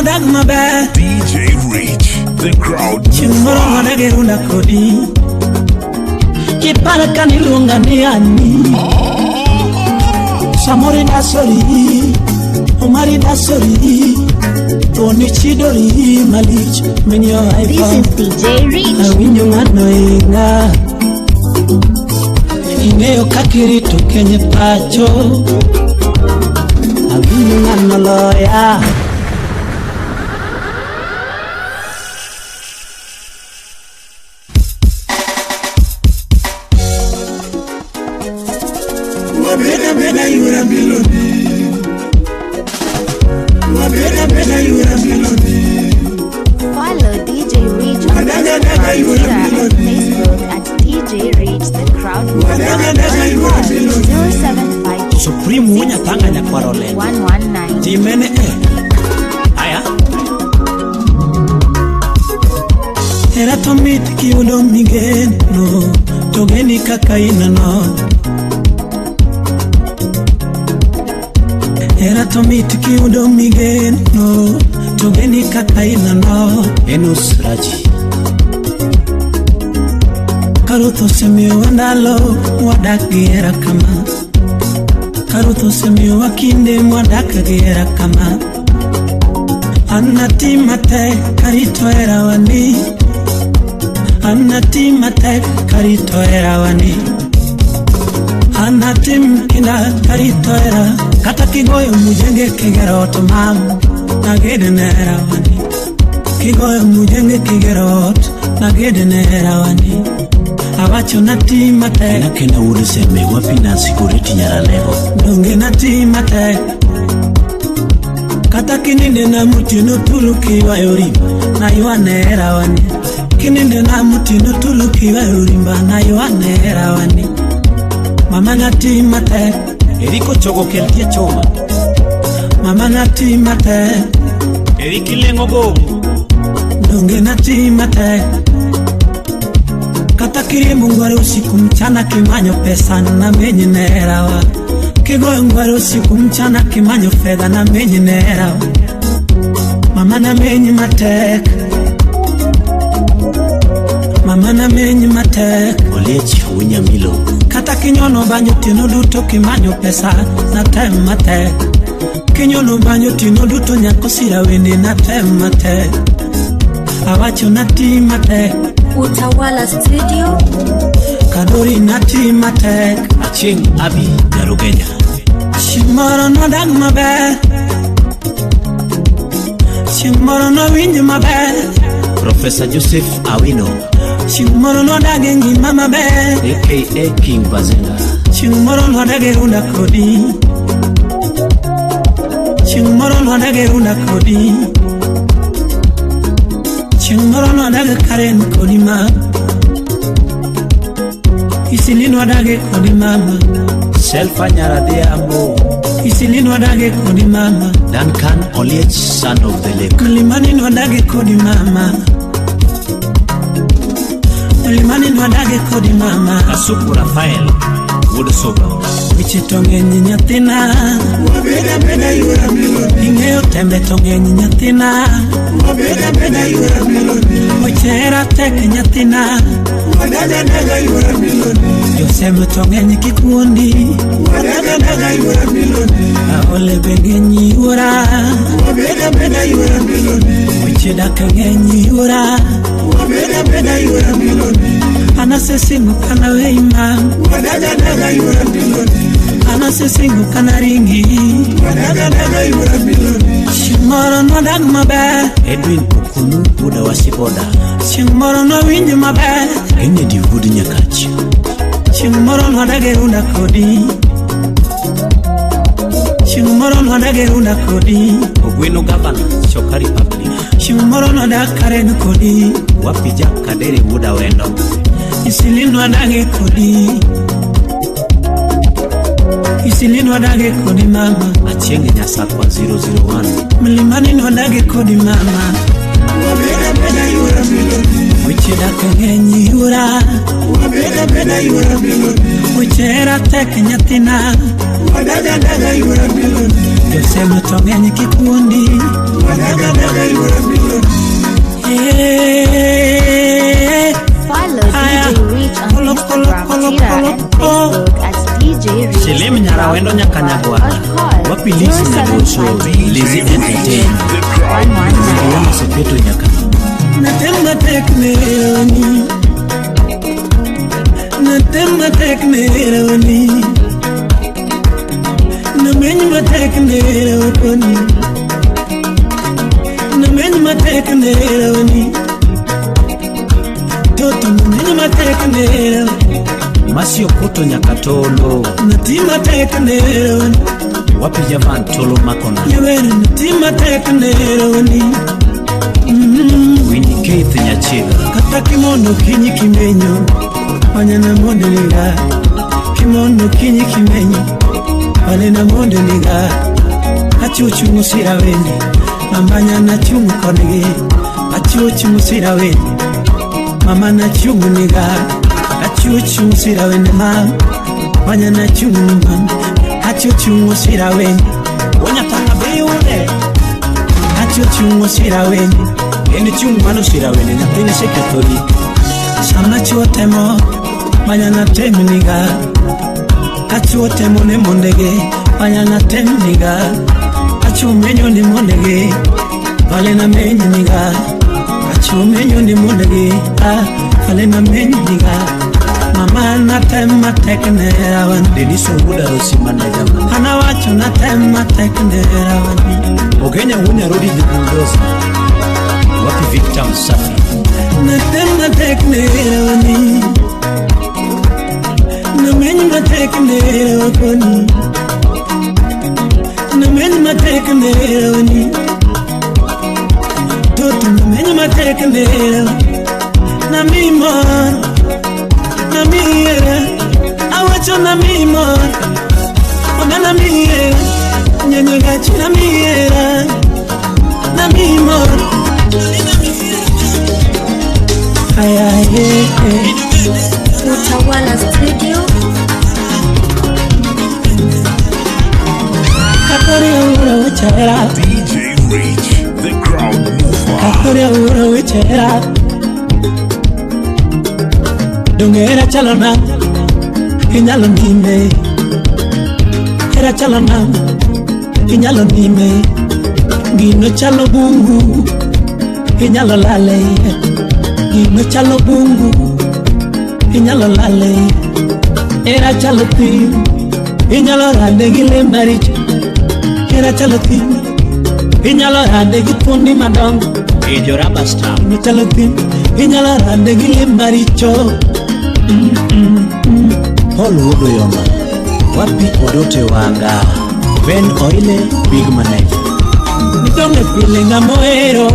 nodag maber. DJ Rich, the crowd. Chimoro nodage runda kodi. Kipara kaniluonga ni ani. Samori dasori, Omari dasori, Tony chidori malich menyo iPhone. This is DJ Rich. Awinyo ngano inga. Ingeo kakirito kenye pacho. Awinyo ngano loya. Bena yura melody. Bena yura melody. Follow DJ Rich on Instagram and Facebook at DJ Rich the Crowd. 075 Supreme munya tanga ya kwarole 119 Jimene Aya Era tomit kiudo migeno Togeni kakaina no Era tomit kiudo migeno Togeni kakaina no Enus Raji Karuto semio wandalo Wadaki era kama Karuto semio wakinde mwadaka gera kama Anati mate karito era wani Anati mate karito era wani Anati mkinda karito era Kata kigoyo mujenge kigera otomamu Nagede nera wani Kigoyo mujenge kigera oto Nagede nera wani Awacho nati mate Kena kena ude seme wapi na security nyara lego Donge nati mate Kata kininde na mutino tuluki wa yorimba Na yuane era wani Kininde na mutino tuluki wa yorimba Na yuane era wani Mama nati mate Eriko chogo keltia choma Mama nati mate Eriki lengo go Donge nati mate Kata kiri mungware usiku mchana kimanyo pesa na menye nerawa Kigoyo ngware usiku mchana kimanyo fedha na menye nerawa Mama na menye matek Mama na menye matek Olechi unya milo Kata kinyono banyo tino duto kimanyo pesa na tem matek Kinyono banyo tino duto nyako sira wende na tem matek Awacho nati matek Utawala Studio Kadori nati matek Aching Abi Nyarugenya Shimoro no dag maber Shimoro no winj maber Professor Joseph Awino Shimoro no dag ngima maber aka King Bazenga Shimoro no dag runda kodi Shimoro no dag runda kodi Shimoro no dag karen kodi ma Isilino dage kodi mama Selfa nyara de amo Isilino dage kodi mama Duncan Oliech son of the lake Mlimani no dage kodi mama Mlimani no dage kodi mama Asuku Rafael Woodsoba Biche tongenyi nyatina Bena yura melody. Ingeo tembe tongenyi nyatina Bena yura melody. Mochera teke nyatina Bena yura melody. Yoseme tongenyi kikundi Bena yura melody. Aole bengenyi ura Bena yura melody. Biche dake genyi ura Bena yura melody. Anasesingu kana weima Bena yura melody. Anasesingu kana ringi Bena yura melody. Shimoro no dag maber Edwin Okunu Buda Wasiboda Shimoro no winj maber Enye di Wood Nyakachi Shimoro no dage runda kodi Shimoro no dage runda kodi Ogweno Governor Shokari Public Shimoro no dag karen kodi Wapija Kaderi Buda Wendo Isilino dage kodi Isilino dage kodi mama Achenge Nyasakwa 001 Mlimani no dage kodi mama Bena yura melody. weche dak ng'eny yura wabeda beda yura miloni uchera tek nyathina wadaga daga yura miloni josema to ng'eny kikuondi wadaga daga yura miloni Follow DJ Rich on Instagram, Twitter, and Facebook at DJ Rich. Selim Nyarawendo Nyakanyagwa. Wapi Lizi Medoso, Lizi Entertain. Ziliona Sepeto Nyakana. Natemma tekneroni Natemma tekneroni Namenyma tekneroni Namenyma tekneroni Toto namenyma tekneroni Masio Koto Nyakatolo. Natima tekneroni Wapi Javan Tolo Makona. Yewere natima tekneroni Winnie Keith Nyachiga. Kata kimono kinyi kimenyo Manyana monde niga Kimono kinyi kimenyo Malena monde niga Achuchu musira wende Mamanya na chungu konege Achuchu musira wende Mama na chungu niga Achuchu musira wende mama Manya na chungu mama Achuchu musira wende Wanyatanga beyude Achuchu musira wende Eni chungu mano sirawene nyathine sekatori. Sama chuotemo manyana temniga Achuotemo ne mondege manyana temniga Achumenyo ni mondege Valena menyiga Achumenyo ni mondege Valena menyiga Mama na temma teknera wan Deniso Buda Rosimana Jamana. Anawacho na temma teknera wan Ogenya Wunya Rodi Jibudosa. Wapi Victor Msafi. Natemma teknera wani Namenyma teknera wakoni Namenyma teknera wani Toto namenyma teknera Namimor Namiyera Awacho namimor Ona namiyera Nyanyogachi namiyera Namimor Utawala Studio. Katori ura uchera DJ Rich, the crowd mover. Katori ura uchera Dungera chalona Inyalo nime Era chalona Inyalo nime Gino chalo bungu Inyalo lale Gino chalo bungu Inyalo lale Era chalo tim Inyalo rande gile maricho Era chalo tim Inyalo rande gipundi madongo Ejo Rubber Star. Gino chalo tim Inyalo rande gile maricho Paul Wodo Yoma. Wapi Odote Wanga. Ben Oile Big Manage. Midonge pile ngamoero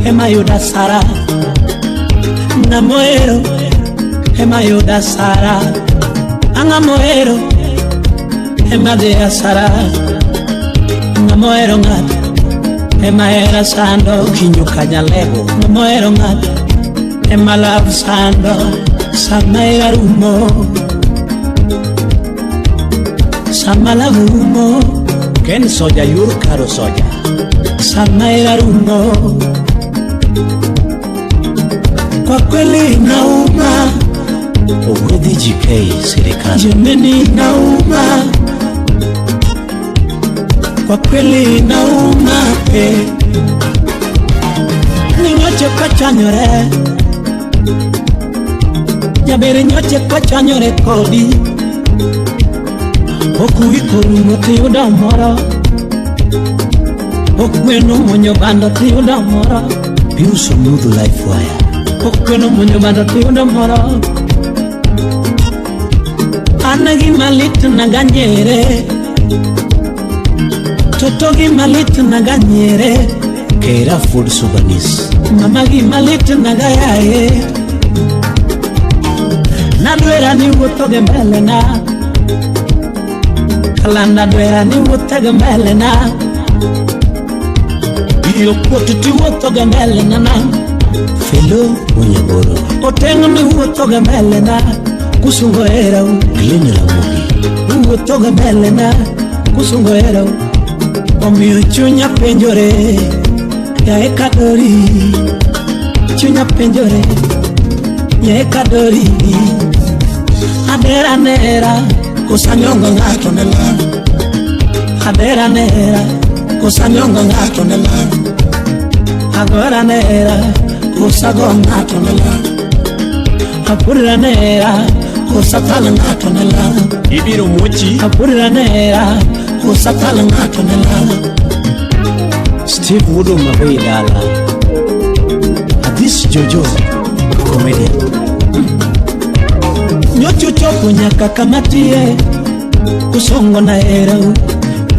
Ema yuda sara Ngamoero Ema yuda sara Angamoero Ema dea sara Ngamoero ngat Ema era sando Kinyo Kanyalego. Ngamoero ngat Ema love sando Sama era rumo Sama la rumo Ken Soja Yur Karo Soja. Sama era rumo Kwa kweli nauma Owedi GK Serikali. Jemeni nauma Kwa kweli nauma Ninyoche kwa chanyore Jabere nyoche kwa chanyore kodi Okuikoru moti udamora Okweno monyo bando ti udamora Piuso Smooth Life Wire. Okweno monyo bando ti udamora Anagi malit naganyere Totogi malit naganyere Kera Food Souvenirs. Mamagi malit nagayaye Nadwera ni wutoge mbele na Kalanda dwera ni wutoge mbele na Iyo kwotu ti wutoge mbele na Felo Munyagoro Otengo ni uotoga melena kusungo erau Glenn Ramogi uotoga melena kusungo erau Omiyo chunya penjore ya ekadori chunya penjore ya ekadori Adera nera kusanyongo ngato nela Adera nera kusanyongo ngato nela Agora nera kusago ngato nela Apurira nera kusatala ngato nela Ibiro Mochi Apurira nera kusatala ngato nela Steve Wudo Mabei Dala Adis Jojo Comedian Nyocho chopo nyaka kamatie kusongo na erau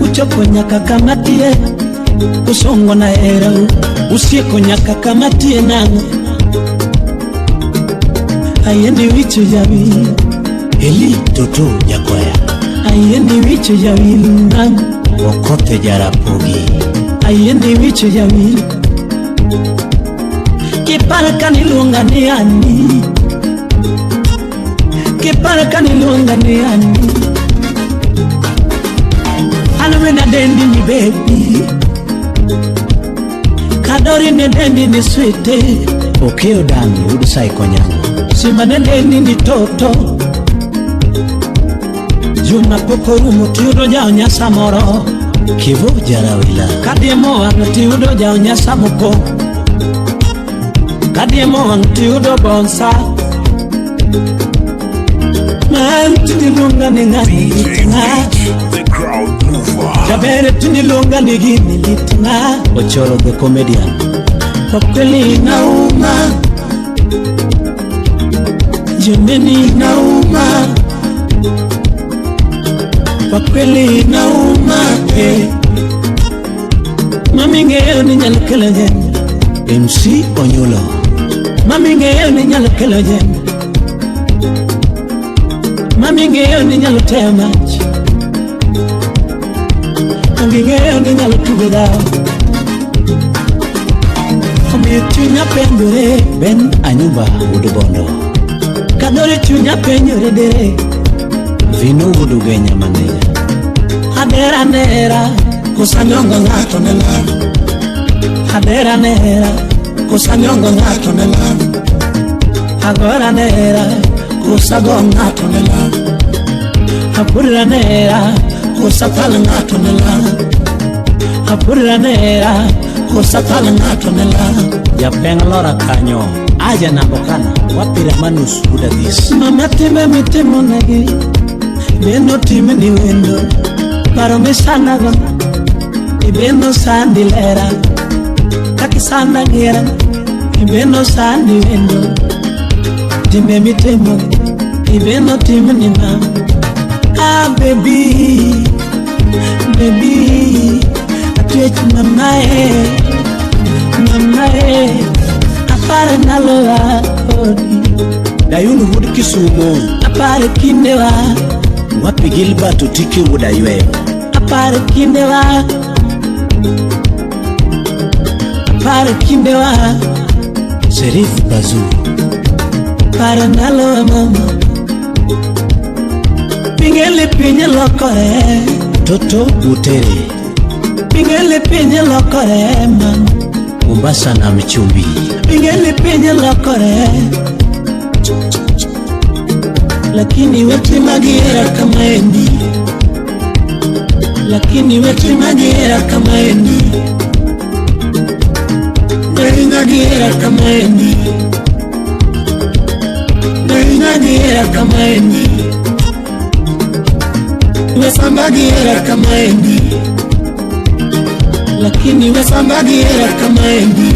Uchopo nyaka kamatie kusongo na erau Usieko nyaka kamatie nango Ayendi wicho jawi Eli Toto Jagoya Ayendi wicho jawi nango Okote Jarapogi Ayendi wicho jawi Kipalaka nilunga ni ani Kipalaka nilunga ni ani Aluwena dendi ni baby Kadori ne dendi ni sweete Okeo Dami Udusai Konyango Simba ne dendi ni toto Juma pokorumo tiudo jao nyasa moro Kivo Jarawila Kadiemo wang tiudo jao nyasa moko Kadiemo wang tiudo bonsa Man tinilunga ni ngani litinga The crowd mover. Jabere tinilunga ni gini litinga Ochoro the comedian Kwa kweli inauma Jemeni inauma Kwa kweli inauma Mami ngeo ni nyalekele jen MC Onyolo Mami ngeo ni nyalekele jen Mami ngeo ni nyalotea machi Mami ngeo ni nyalotuge dao Omiyo chunya pendore Ben Anyumba Udubondo Kadore chunya penyore dere Vino Udugenya Maneja Adera nera kusanyongo ngato nela Adera nera kusanyongo ngato nela Agora nera kusago ngato nela Apurira nera kusatala ngato nela Apurira nera kusatala ngato nela Japeng Lora Kanyo Aja Nambokana Wapira Manus Udagis Mama time mitimo nagi Beno time ni wendo Paro misana gona Ibeno sandi lera Kaki sanda gira Ibeno sandi wendo Time mitimo Ibeno time ni mama Ah baby Baby Atuechi mamae Mamae Apare naloa odi Dayun Hud Kisumo Apare kinewa Wapi Gilbert Utiki Udaywe Apare kinewa Apare kinewa Serif Bazu Apare naloa mama Pingele pinye lokore Toto Butere Pingele pinye lokore mama Mombasa na Mchumbi Pingele pinye lokore Lakini weti magira kama endi Lakini weti magira kama endi Nagira kama endi Nagira kama endi Wesambagira kama endi Lakini wesambagira kama endi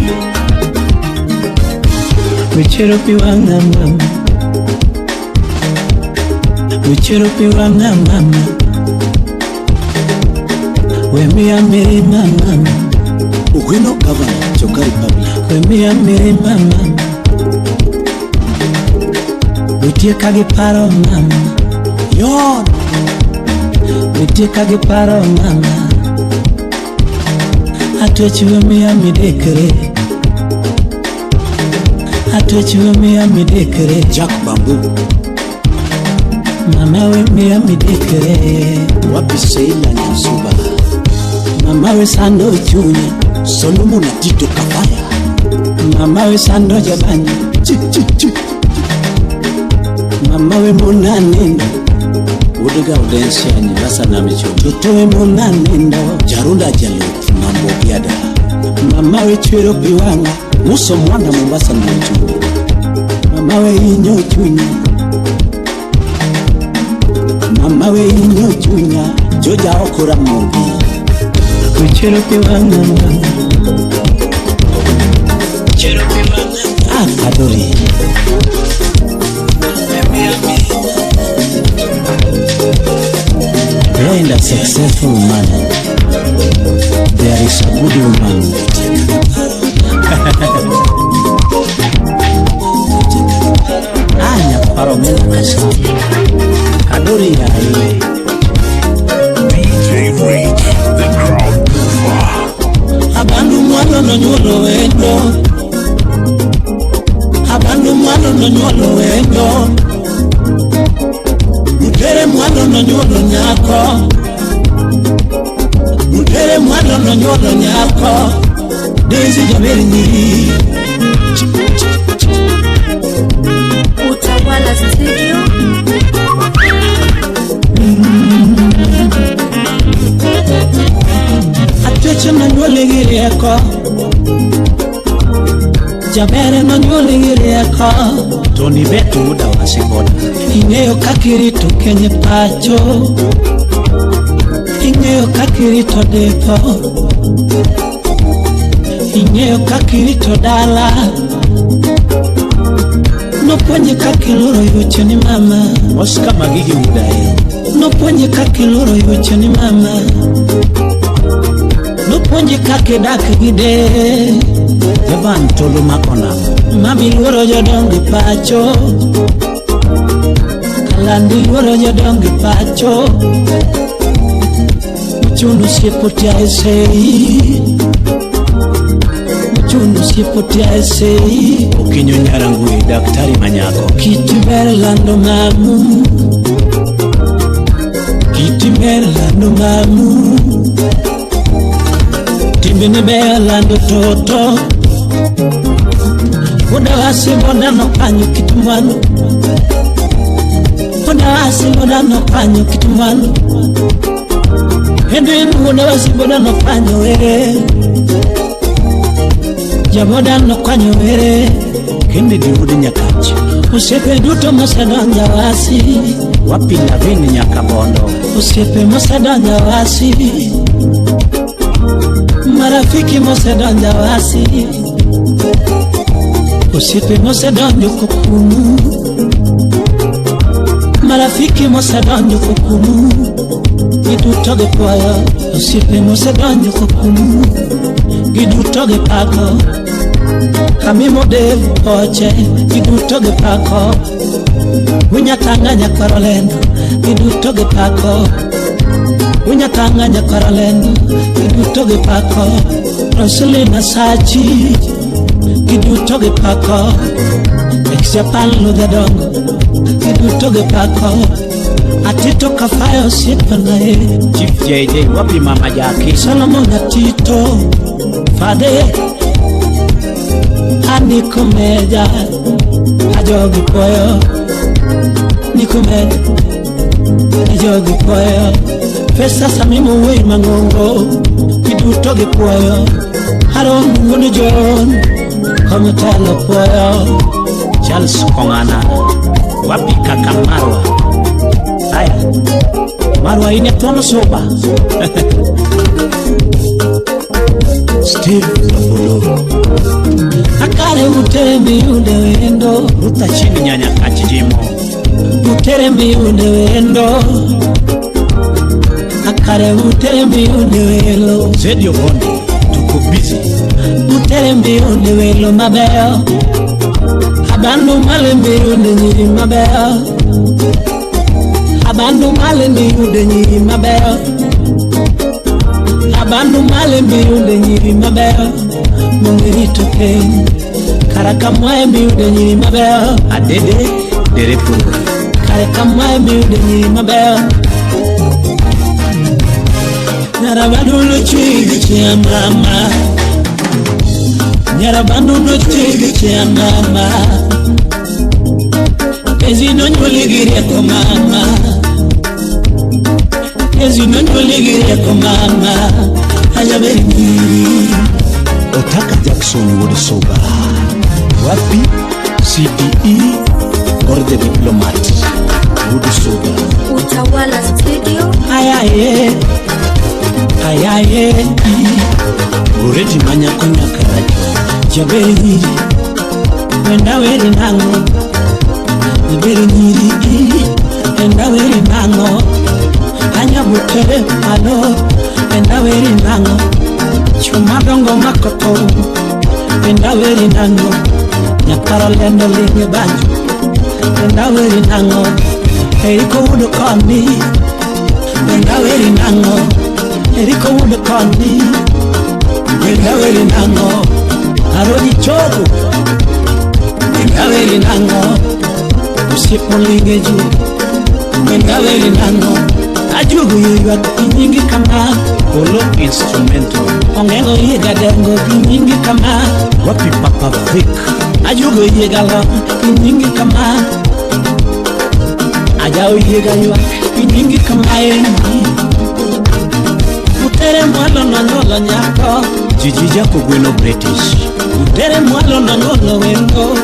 Wichero piwanga mama Wichero piwanga mama Wemi amiri mama Ugwino Governor Chokari Public Wemi amiri mama Witie kage paro mama Yon Witie kage paro mama Atuechi wemi amidekere Atochiwe miya midekere Jack Bamboo. Mama we miya midekere Wapi Seila Nyasuba. Mama we sando chuni Solomon Tito Kafaya. Mama we sando jabani Mama we muna nindo Uduga udensi ya nivasa na micho. Tutowe muna nindo Jarunda jalo mambo biada. Mama we chwero piwanga Muso mwana Mombasa na micho. Mama we inyo chunya Mama we inyo chunya Joja okura mobi. Kuchero piwanga Adori. Behind a successful man there is a good woman. Anya paromena kasa Adori ya hii DJ Reach, the crowd mover. Abandu mwano no nyolo wendo Abandu mwano no nyolo wendo Mutere mwano no nyolo nyako Mutere mwano no nyolo nyako Daisy Jameli Nyiri Utawala Studio. Atweche no nyolo girieko Jabere no nyolo girieko Tony Beto uda wasikoda. Ingeo kakirito kenye pacho Ingeo kakirito depo Ingeo kakirito dala No ponye kakiloro yuche ni mama Oscar Magigi udae. No ponye kakiloro yuche ni mama No ponye kakidake gide Javan Tolu Makona. Mami luoro jodongi pacho Kalandi luoro jodongi pacho Mchundu siepotia esei Mchundu siepotia esei Okinyo Nyarangui Daktari Manyako. Kiti berlando mamu Kiti berlando mamu Timbini berlando toto Muda wasi boda no panyo kitumano Muda wasi boda no panyo kitumano Hedwin muda wasi boda no panyo were Jaboda no panyo were Kende diudi Nyakachi. Usepe duto masadanja wasi Wapi Lavini Nyakabondo. Usepe masadanja wasi Marafiki masadanja wasi Usipe mosedonjo kukumu Marafiki mosedonjo kukumu Gidutoge poyo Usipe mosedonjo kukumu Gidutoge pako Kamimo devu poche Gidutoge pako Unyatanganya kwarolendo Gidutoge pako Unyatanganya kwarolendo Gidutoge pako Rosalina Sachi Gidutoge pako Exiapalo de dongo Gidutoge pako Atito kafayo sipa na e Chief JJ wapi Mama Jackie. Solomon Atito Fade Aniko meja Ajogi poyo Niko meja Ajogi poyo Fesa samimu wei mangongo Gidutoge poyo Haron ngunu John Komitalo poyo Charles Kongana. Wapi kaka Marwa. Aya Marwa ine tono soba. Steve Apollo Akare utembi ude wendo Ruta chini Nyanya Kachijimo. Uterembi ude wendo Akare utembi ude welo Zedio Bondi. Tuko busy. Uterembi ude welo mabeo Abandu malembi ude nyiri mabeo Abandu malembi ude nyiri mabeo Abandu malembi ude nyiri mabeo Mungirito ken Kara kamae mi ude nyiri mabel adede dere puro. Kara kamae mi ude nyiri mabel. Nyara bandulo chigi chia mama. Nyara bandulo chigi chia mama. Ezi no nyuligiri ko mama. Ezi no nyuligiri ko mama. Ayaberi nyiri. Otaka Jackson would sober. Wapi CDE or the diplomat would sober. Utawala Studio. Ayaye. Ayaye. Ureti manya konya karajo. Jaberi. Wenda weri nango. Jaberi nyiri. Wenda weri nango. Anya butere malo. Wenda weri nango. Chuma dongo makoto. Wenda weri nango. Nyakaro lendo linge banjo. Wenda weri nango. Eriko wudu kondi. Wenda weri nango. Eriko wudu kondi. Wenda weri nango. Arodi chogu. Wenda weri nango. Usipo linge ju. Wenda weri nango. Ajugu yuwa kinyingi kama. Polo instrumental. Ongengo yega dengo kinyingi kama. Wapi Papa Vic. Ajugo yega lo kinyingi kama. Ajao yega yuwa kinyingi kama engi. Utere mwalo na nolo nyako. Jijija kugweno British. Utere mwalo na nolo wendo.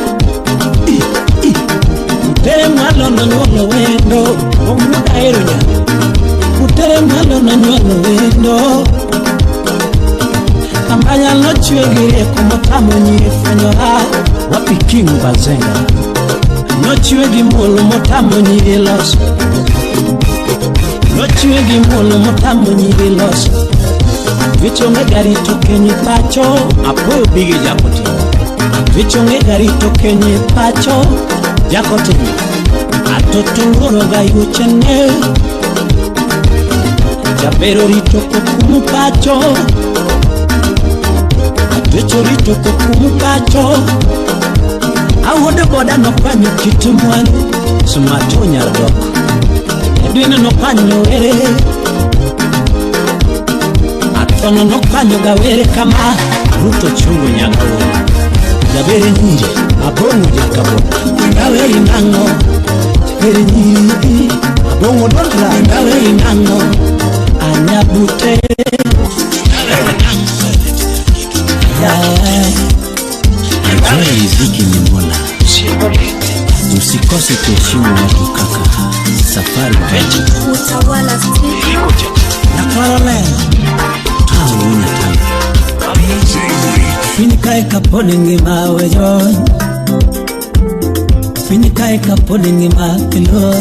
Utere mwalo na nolo wendo. Omuda eronya. Utere mwalo na nolo wendo. Ambanya no chwegire kumotamo nyifanyora. Wapi King Bazenga. No chwegi mulu motamo nyilos. No chwegi mulu motamo nyilos. Vichonge gari tokenye pacho. Apoyo bigi jakoti. Vichonge gari tokenye pacho. Jakoti. Atotungoro ga yuchene. Jabero rito kukumu pacho. Vichorito kukumu pacho. Awode boda no kwanyo kitumwani. Sumato nyardoko. Edwina no kwanyo ere. Atono no kwanyo gawere kama. Ruto chungu nyangoro. Jabere nyiri. Abongo jakabo. Gawere nango. Jabere nyiri. Abongo dondra. Gawere nango. Anyabute. Enjoy riziki ni Mola. Usikose kuheshimu watu kaka. Safari veji. Utawala Studio. Nakwalole. Unya tanga. DJ Reach. Finikae kapone ngima wejo. Finikae kapone ngima kilo.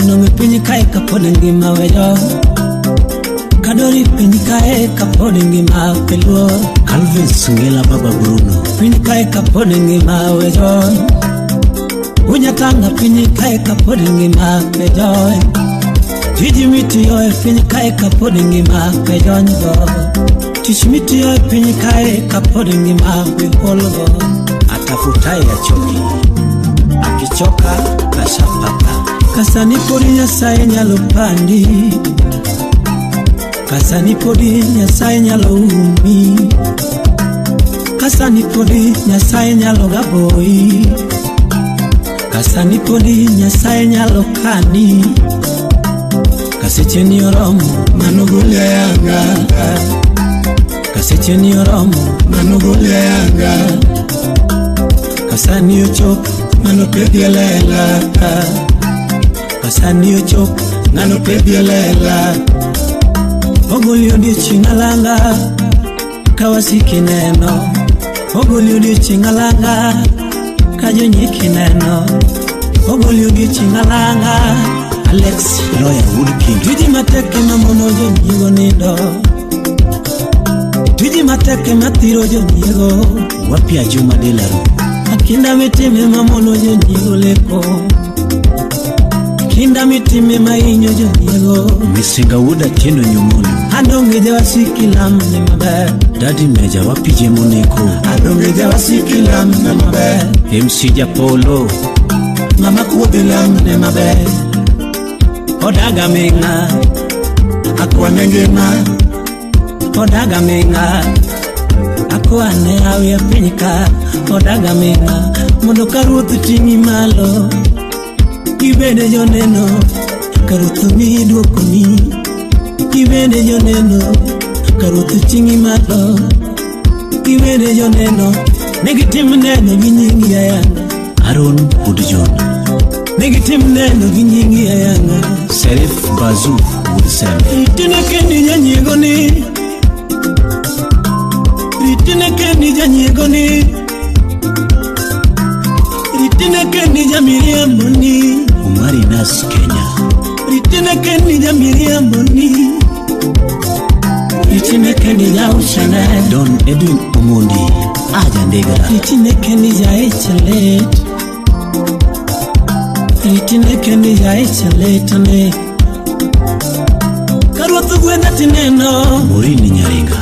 Nonge finikae kapone ngima wejo. Kadori finikae kapone ngima kilo. Calvin Sungela Baba Bruno. Finikae kapone ngima wejo. Unyatanga finikae kapone ngima wejo. Tijimiti yoe finikae kapone ngima wejo nyo. Tishimiti yoe finikae kapone ngima weholgo. Atafutaye achoki. Akichoka kashapata. Kasani podi nyasaye nyalo pandi. Kasani podi nyasaye nyalo umi. Kasani podi nyasaye nyalo gaboi. Kasani podi nyasaye nyalo kani. Kasecheni oromo manugule yanga. Kasecheni oromo manugule yanga. Kasani ochop manopedielela. Kasani ochop manopedielela. Ogoli odi chingalanga. Kawasiki neno. Ogoli odi chingalanga. Kajo nyiki neno. Ogoli odi chingalanga. Alex Lawyer Wood King. Tuji mateke mamono jo nyigo nido. Tuji mateke matiro jo nyigo. Wapi Ajuma Delaru. Akinda mitime mamono jo nyigo leko. Linda mitime mainyo jodiego Misinga wuda tieno nyumuni Adonge jawasiki lamne maber Dadi meja wapije moneko Adonge jawasiki lamne maber MC Japolo Mama kuodhi lamne maber Odaga minga Akwane ngima Odaga minga Akwane awi apinyka Odaga minga Mondo karuth tingi malo Ibende joneno Karuth mi duokoni Ibende joneno Karuth tingi malo Ibende joneno Negitim neno gi nyingi ayanga Aaron Woodjohn Negitim neno gi nyingi ayanga Serif Bazu Woodsem Ritine kendi janyegoni Ritine kendi janyegoni Ritine kendi jamiriamboni Umari Nas Kenya Ritine kendi jamiriamboni Ritine kendi jaushane Don Edwin Omondi Aja Ndega Ritine kendi jaichalet Ritine kendi jaichaletane Karuth gwenda tineno Morini Nyaringa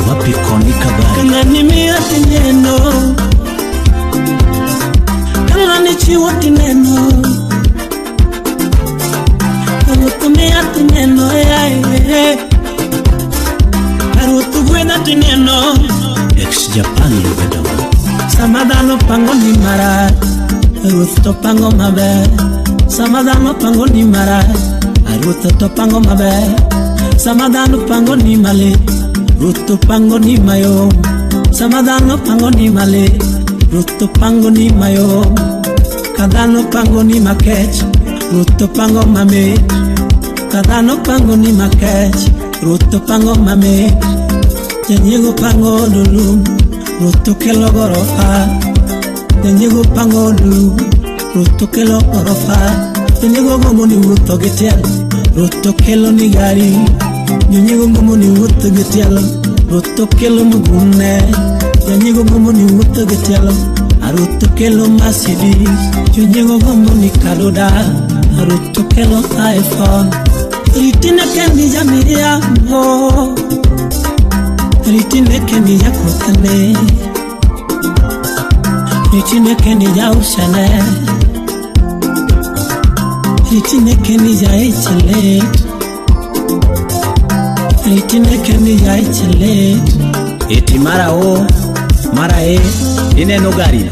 Wapi Koni Kabari Kanani miya tineno Kanani chiwo tineno Karuth miya tineno Karuth gwenda tineno Ex-Japan Lubedawa Samadano pango ni marach Ruth to pango maber Samadano pango ni marach Ruth to pango maber Samadano pango ni malit Ruth to pango ni mayom Samadano pango ni malit Ruth to pango ni mayom Kadano pango ni makech Ruth to pango mamit Kadano pango ni makech Ruth to pango mamit Janyego pango dulum Ruth to kelo gorofa Janyego pango dulum Ruth to kelo gorofa Janyego gomo ni wuto getiel Ruth to kelo ni gari Janyego gomo ni wuto getiel Ruth to kelo mugune Janyego gomo ni wuto getiel Ruth to kelo Mercedes Janyego gomo ni Kadoda Ruth to kelo iPhone Ritine kendi jamiriambo Ritine kendi jakotane Ritine kendi jaushane Ritine kendi jaichalet Ritine kendi jaichalet Eti mara o Mara ineno gari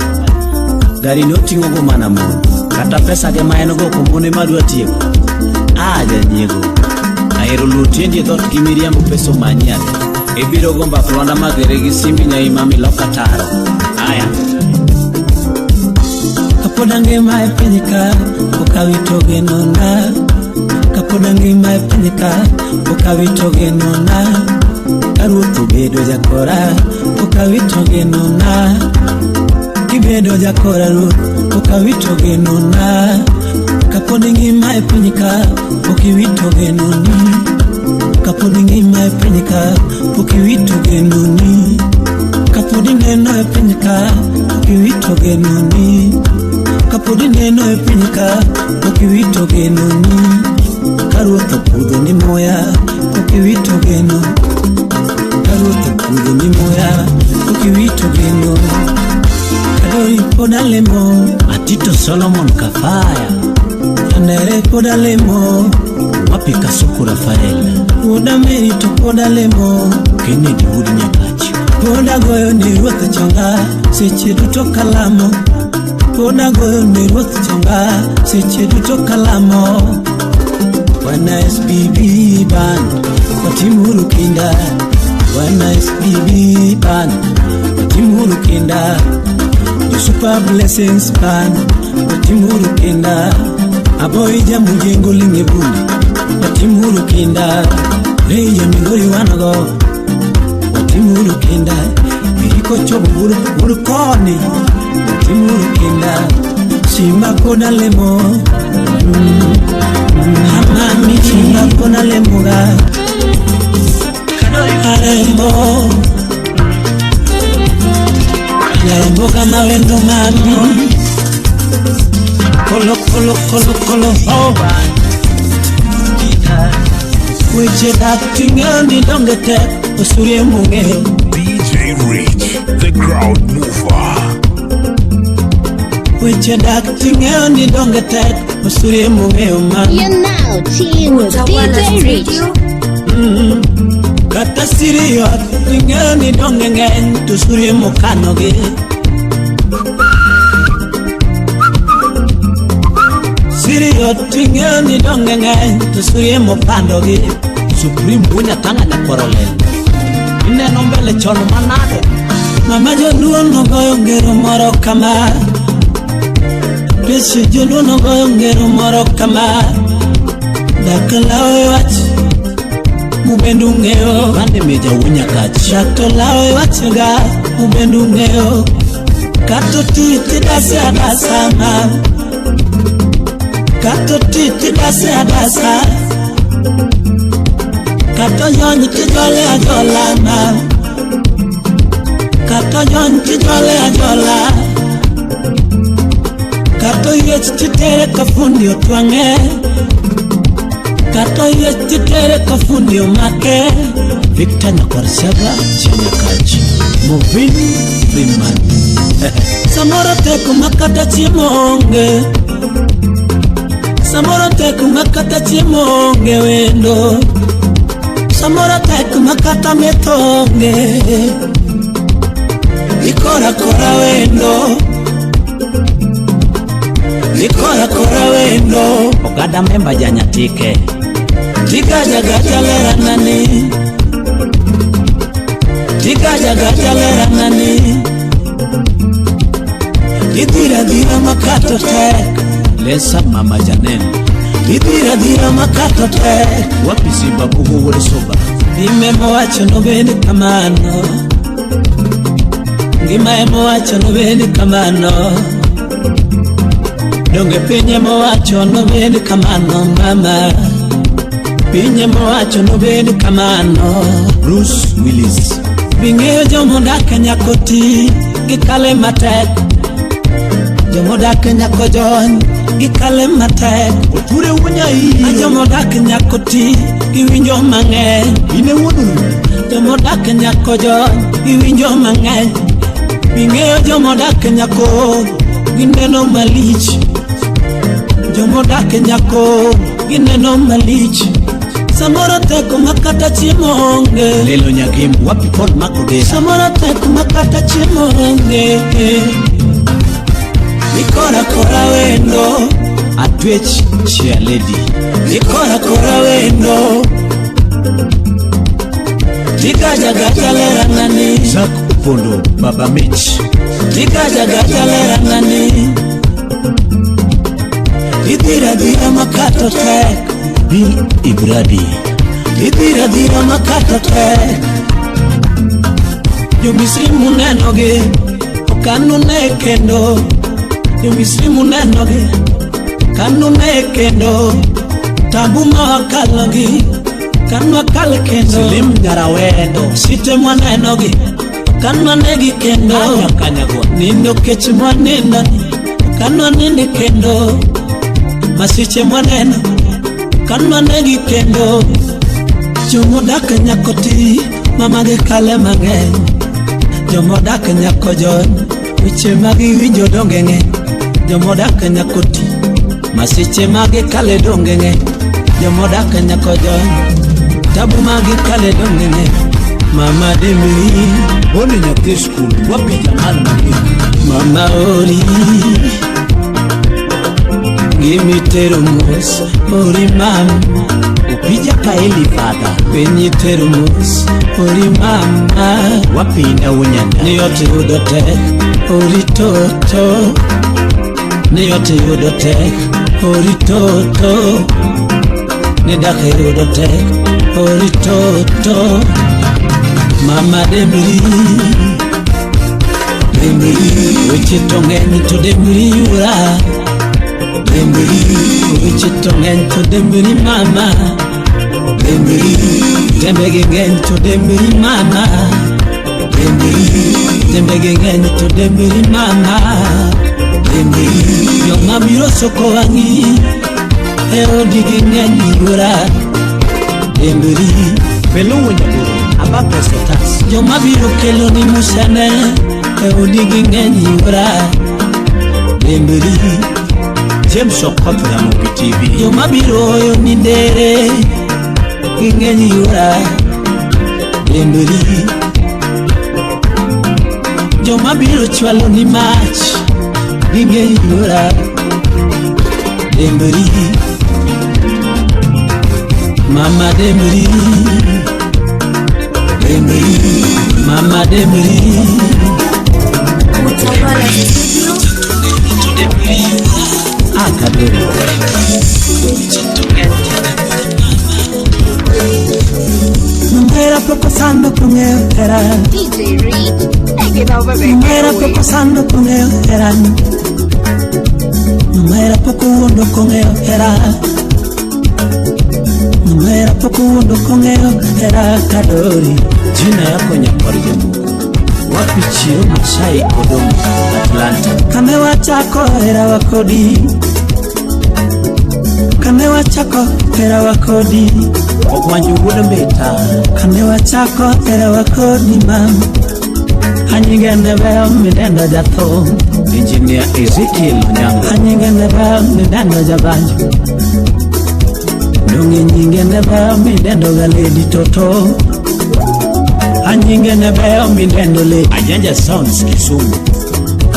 Gari noting'o go mana mon Kata pesa ge maeno go komone madwa tieko Aja nyego Aero lutiendi dhot gi miriambo peso manyal Ibiro gomba flonda magere gi simbi nyaimami loka taro Aya Kapodange mae penyika Ukawito genona Kapodange mae penyika Ukawito genona Karuth bedo jakora Ukawito genona Kibedo jakora Ruth Ukawito genona Kapodange mae penyika Ukiwito genoni Kapodi mae penyika Ukiwito genoni Kapodi neno e penyika Ukiwito genoni Kapodi neno e penyika Ukiwito genoni Karuth pudho ni moya Ukiwito geno Karuth pudho ni moya Ukiwito geno Kadori podalemo Atito Solomon Kafaya Nere podalemo Wapi Kasuku Rafael Uda merito podalemo Kennedy Wood Nyakachi Poda goyo ni Ruth chonga Seche duto kalamo Poda goyo ni Ruth chonga Seche duto kalamo Wana SBB band Watimuru kinda Wana SBB band Watimuru kinda The Super Blessings band Watimuru kinda Aboija mujengo linge bundi Watimuru kinda Reya mingori wanago Watimuru kinda Miriko chobu buru koni Watimuru kinda Shimba koda lemo Hamami shimba koda lemo ga Arembo Arembo kama wendo mami Kolo kolo kolo kolo oh Weche dak ting'eni donge tek osurie mung'eyo. DJ Rich, the crowd mover. Weche dak ting'eni donge tek osurie mung'eyo man. You're now team with DJ Rich. Kata siri yot ting'eni donge ng'eny to surie mokanogi. Siri yot ting'eni donge ng'eny to surie mopandogi. Supreme punya tanga na korolel. Ineno mbele chono manade. Mama joluo nogoyo ngero moro kama. Pesi joluo nogoyo ngero moro kama. Dakalawe wach mubendu ng'eyo. Bande meja wunya kach. Shakto lawe wachga mubendu ng'eyo. Kato titi dase adasa ma. Kato titi dase adasa. Kato yon tijole ajola ma. Kato yon tijole ajola. Kato yech titere kafundi otwange. Kato yech titere kafundi omake. Victor Nyakorsiaga Chenya Kachi Movin Freeman. Samoro teku makata chimonge. Samoro teku makata chimonge wendo. Samora teku makata metonge. Nikora kora wendo. Nikora kora wendo. Ogada memba janya tike. Tika jaga jalera nani. Tika jaga jalera nani. Idira dira makato tek. Lesa mama Janel. Idira dira makato tek. Wapi simba bubu wole soba. Ime mowacho no bende kamano. Ngima mowacho no bende kamano. Donge pinye mowacho no bende kamano mama. Pinye mowacho no bende kamano. Bruce Willis. Bing'eyo jomodake nyakoti gikale matek. Jomodake nyakojony gikale matek. Oture wunya hii. Jomodake nyakoti giwinjo mang'eny. Ine woduru. Jomodake nyakojony giwinjo mang'eny. Bing'eyo jomodake nyako gineno malich. Jomodake nyako gineno malich. Samoro teku makata chimonge. Lelo nyakim wapi pod makodera. Samoro teku makata chimonge. Nikora kora wendo. Atwech cheer lady. Nikora kora wendo. Tika jaga jalera nani. Zak Upondo Baba Mitch. Tika jaga jalera nani. Idira dira makato tek. Bill Ibradi. Idira dira makato tek. Yo Misri munenoge. Okanu ne kendo. Yo Misri munenoge. Kanu ne kendo. Tabu mawakalogi. Kanu wakal kendo. Slim Nyarawendo. Site mwanenogi. Kanu anegi kendo. Anyakanyagwa. Nindo kechi mwanenda. Kanu anende kendo. Masiche mwaneno. Kanu anegi kendo. Jomodake nyakoti mama ge kale mang'eny. Jomodake nyakojony weche magi winjo donge ng'eny. Jomodake nyakoti masiche magi kale donge ng'eny. Jomodake nyakojony tabu magi kale donge ng'eny. Mama Demiri Boni nyathi school wapi jamal magi. Mama Oli Gimme termos ori mama. Upija kaeli fada penye termos ori mama. Wapi na unyanya ni yote udote ori toto. Ni yote udote ori toto. Ni dake udote ori toto. Mama Demiri Demiri weche tongeni to Demiri ura. Demiri weche tongeni to Demiri mama. Demiri tembege ngeni to Demiri mama. Demiri tembege ngeni to Demiri mama. Demiri yo mabiro soko wangi. odi ging'eny yura dembri Belungu nyaburo aba presentas joma biro kelo ni musane odi ging'eny yura dembri James Okoth ya Mugi TV joma biro yo ni dere ging'eny yura dembri joma biro chwalo ni mach ging'eny yura dembri Mama Dembri, Mama Dembri. Utawala Studio. Akademi Mera poco sando con el verano. DJ Reed, take it over, baby. Mera poco sando con el verano. Mera poco uno con el verano. Mera poco uno con el verano. Kadori. jina yako nyakori jamuku wapi chiro Masai Kodomo Atlanta Kamewa chako era wakodi. Kamewa chako era wakodi. Okwanju wuda mbeta Kamewa chako era wakodi mam. Hanyinge nebe midendo jato. Engineer Ezekiel Nyango Hanyinge nebe midendo jabanjo. Nungi nyinge nebe midendo galedi toto. Hanyinge nebe midendo le Ajanja Sounds Kisumu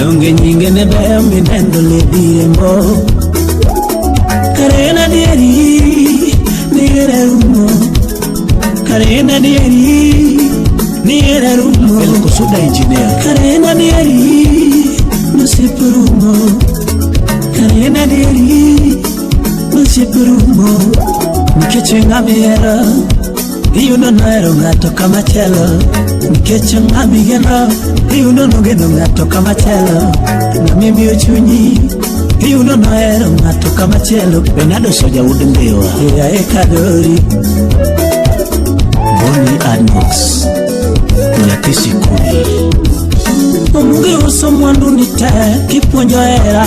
Nungi nyinge nebe midendo le dirembo. Karena dieri niere rumo. Karena dieri niere rumo. El Kusuda Engineer Karena dieri nusipurumo. Karena dieri nusipurumo. Nikeche ngamiera Iyuno noero ngato kama chelo. Nikeche ngamigeno Iyuno nogeno ngato kama chelo. Ngamimi ochunyi Iyuno noero ngato kama chelo. Bernardo Soja Udembewa Iya Kadori. Bonnie Adnox Nyakisi Kuli Omuge uso mwandu nite kipuonjo era.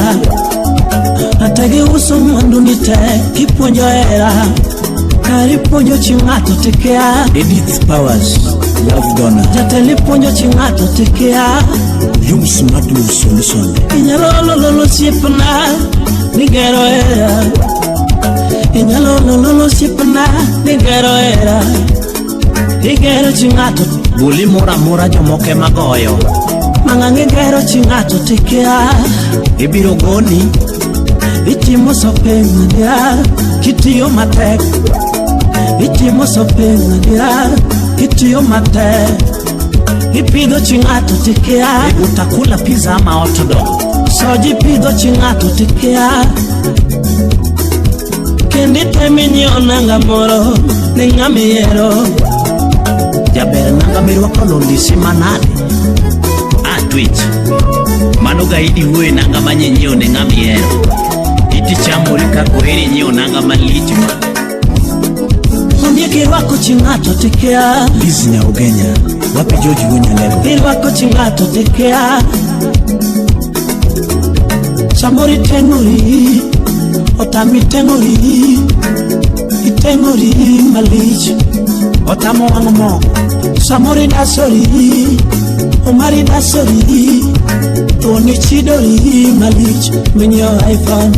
Atagi uso mwandu nite kipuonjo era. Kari puonjo chingato tekea. Edith Powers Love Donor Jateli puonjo chingato tekea. Yums Madu Solution Inyalo lolo sipna nigero era. Inyalo lolo sipna nigero era. Igero chingato Buli mora mora jomoke magoyo mangange gero chingato tekea. Ibiro goni Itimo sopenga dia kitiyo matek. Itimo sopenga dia kitiyo matek. Ipido chingato tekea. Utakula pizza ama hot dog Soji pido chingato tekea. Kendi teminyo nanga moro ningamiero. Jaber nanga mirwako londisi manade Twitch Mano gaidi huwe nanga manyenyeo ne ngamiero Iti chamuri kako heri nyeo nanga malichuma Ondieki wako chingato tekea. Lizi Nyaugenya Wapi George Wunyalego Iri wako chingato tekea. Chamori tengori. Otami tengori. Itengori malich. Otamo wangumo Samori dasori. Omari dasori. Toni chidori malich. Minyo iPhone.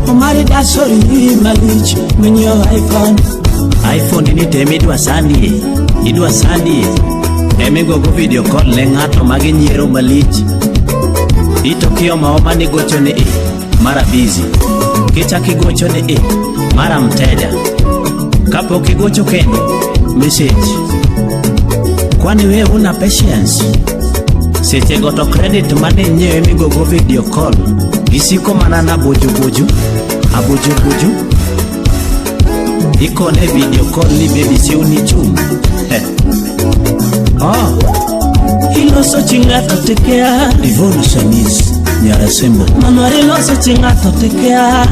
Omari dasori malich. Minyo iPhone. iPhone ni temi idwa sandie Emigo go video call le ng'ato magi nyiero malich Itokio maoma ni gocho ni mara busy Kicha kigocho ni mara mteja Kapo kigocho kendo message Kwani we una patience Seche goto credit mane nye emigo go video call Isiko manana boju Ikone video call ni baby si unichumu Iloso chingato tekea. Ivonu Shanice Nyarasembo Manuari loso chingato tekea.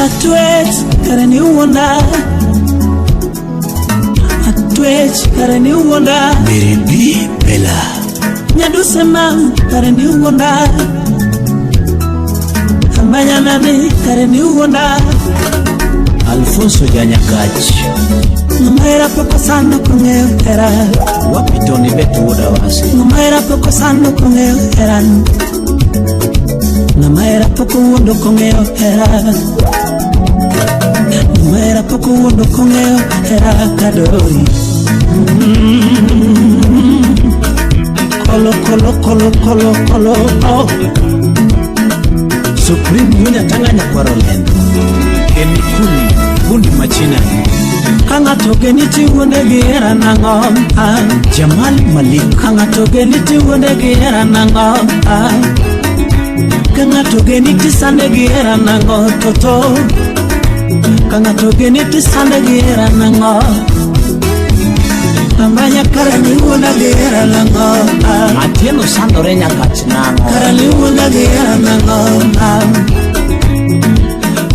Atwech kareni uwonda. Atwech kareni uwonda. Miribi Bella Nyaduse mam kareni uwonda. Manyanani kare ni uonda Alfonso Janyakachi Numaira poko sano kungeo era Wapitoni betu uda wasi Numaira poko sano kungeo era Numaira poko uondo kungeo era Numaira poko uondo kungeo era kadori Kolo kolo kolo kolo kolo oh. Supreme Munya Tanganya Kwarolendo Kemi Kuli Bundi Machina Kanga toge niti wone gira nangom Jamal Malik Kanga toge niti wone gira nangom Kanga toge niti sande gira nangom toto Kanga toge niti sande gira nangom Amanya karani wona gira nangom Atieno Sandore Nyakachi nango Karani wona gira nangom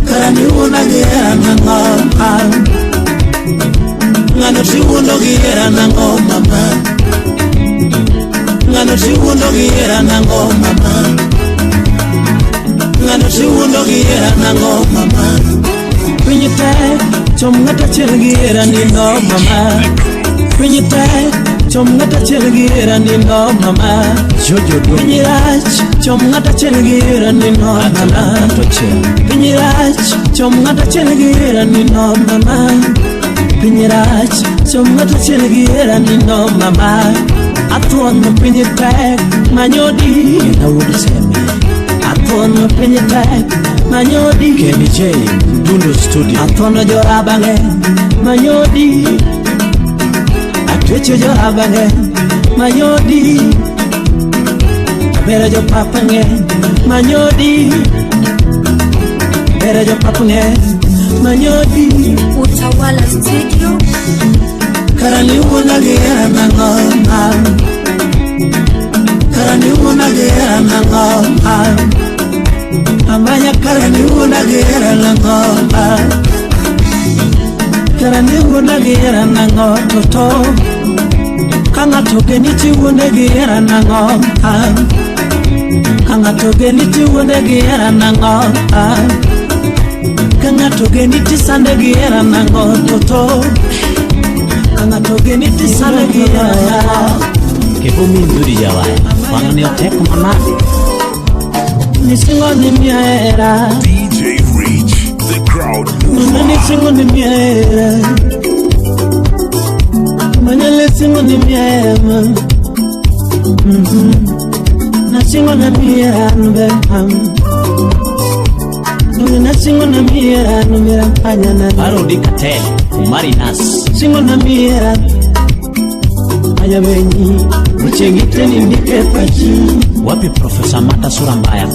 Karani wona gira nangom Ngano si wundo gira nango mama Ngano si wundo gira nango mama Ngano si wundo gira nango mama Pinyite chom ngata chel gira nino mama Pinyite chom ngata chel gira nino mama Jojo do Pinyirach chom ngata chel gira nino mama Pinyirach chom ngata chel gira nino mama Pinyirach chom ngata chel gira nino mama Atuan no pinyitek manyodi Na udi semi Atuan no pinyitek manyodi Kenny J Dundo Studio Atuan no jorabange manyodi Atweche jorabange manyodi Bera jo papange manyodi Bera jo papange manyodi Utawala Studio. Karani wona gira nangom Karani wona gira nangom Amanya karani wona gira nangom Karani wona gira nangom toto Kanga toge niti wona gira nangom Kanga toge niti wona gira nangom Kanga toge niti sande gira nangom toto Kanga toge niti sande gira Kebumi Nduri Jawai Wangani Otek Mama Nisingo ni miera DJ Reach, the crowd Mama mover. nisingo ni miera Manya lesingo ni miera Nasingo na miera nube Nube nasingo na miera nube mpanya na Arodi Katel Umari Nas Singo na miera Aya benyi Uchengite ni ndike pachi Wapi Professor Mata Surambaya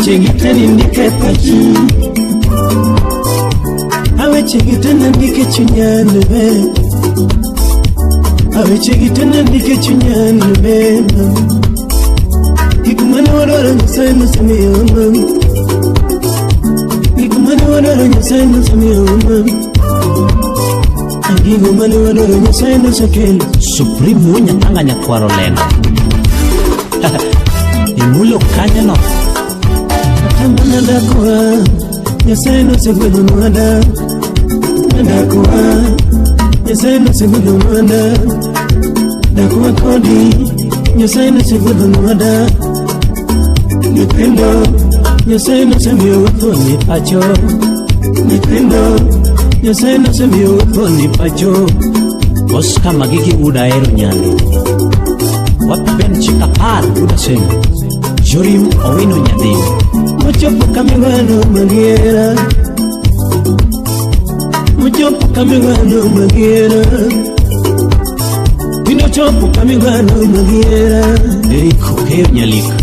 Uchengite ni ndike pachi Awe chengite na ndike chunyane be Awe chengite na ndike chunyane be Ikumane wadoro nyasai nasami yama Ikumane wadoro nyasai nasami yama Ikumane wadoro nyasai nasakeli Supreme Munya Tanganya Kwarolendo Imulo Kanyano Tamana dakwa Nyasai nasekwedu mwada Dakwa Nyasai nasekwedu mwada Dakwa kodi Nyasai nasekwedu mwada Nipendo Nyasai nasekwedu watoni pacho Nipendo Nyasai nasekwedu watoni pacho Oscar Magiki Udaero Nyando Wapi Ben Chikapar Uda Semi Jorim Owino Nyadini Muchopo kamigwano magiera Muchopo kamigwano magiera Pinochopo kamigwano magiera Deriko Keo Nyalika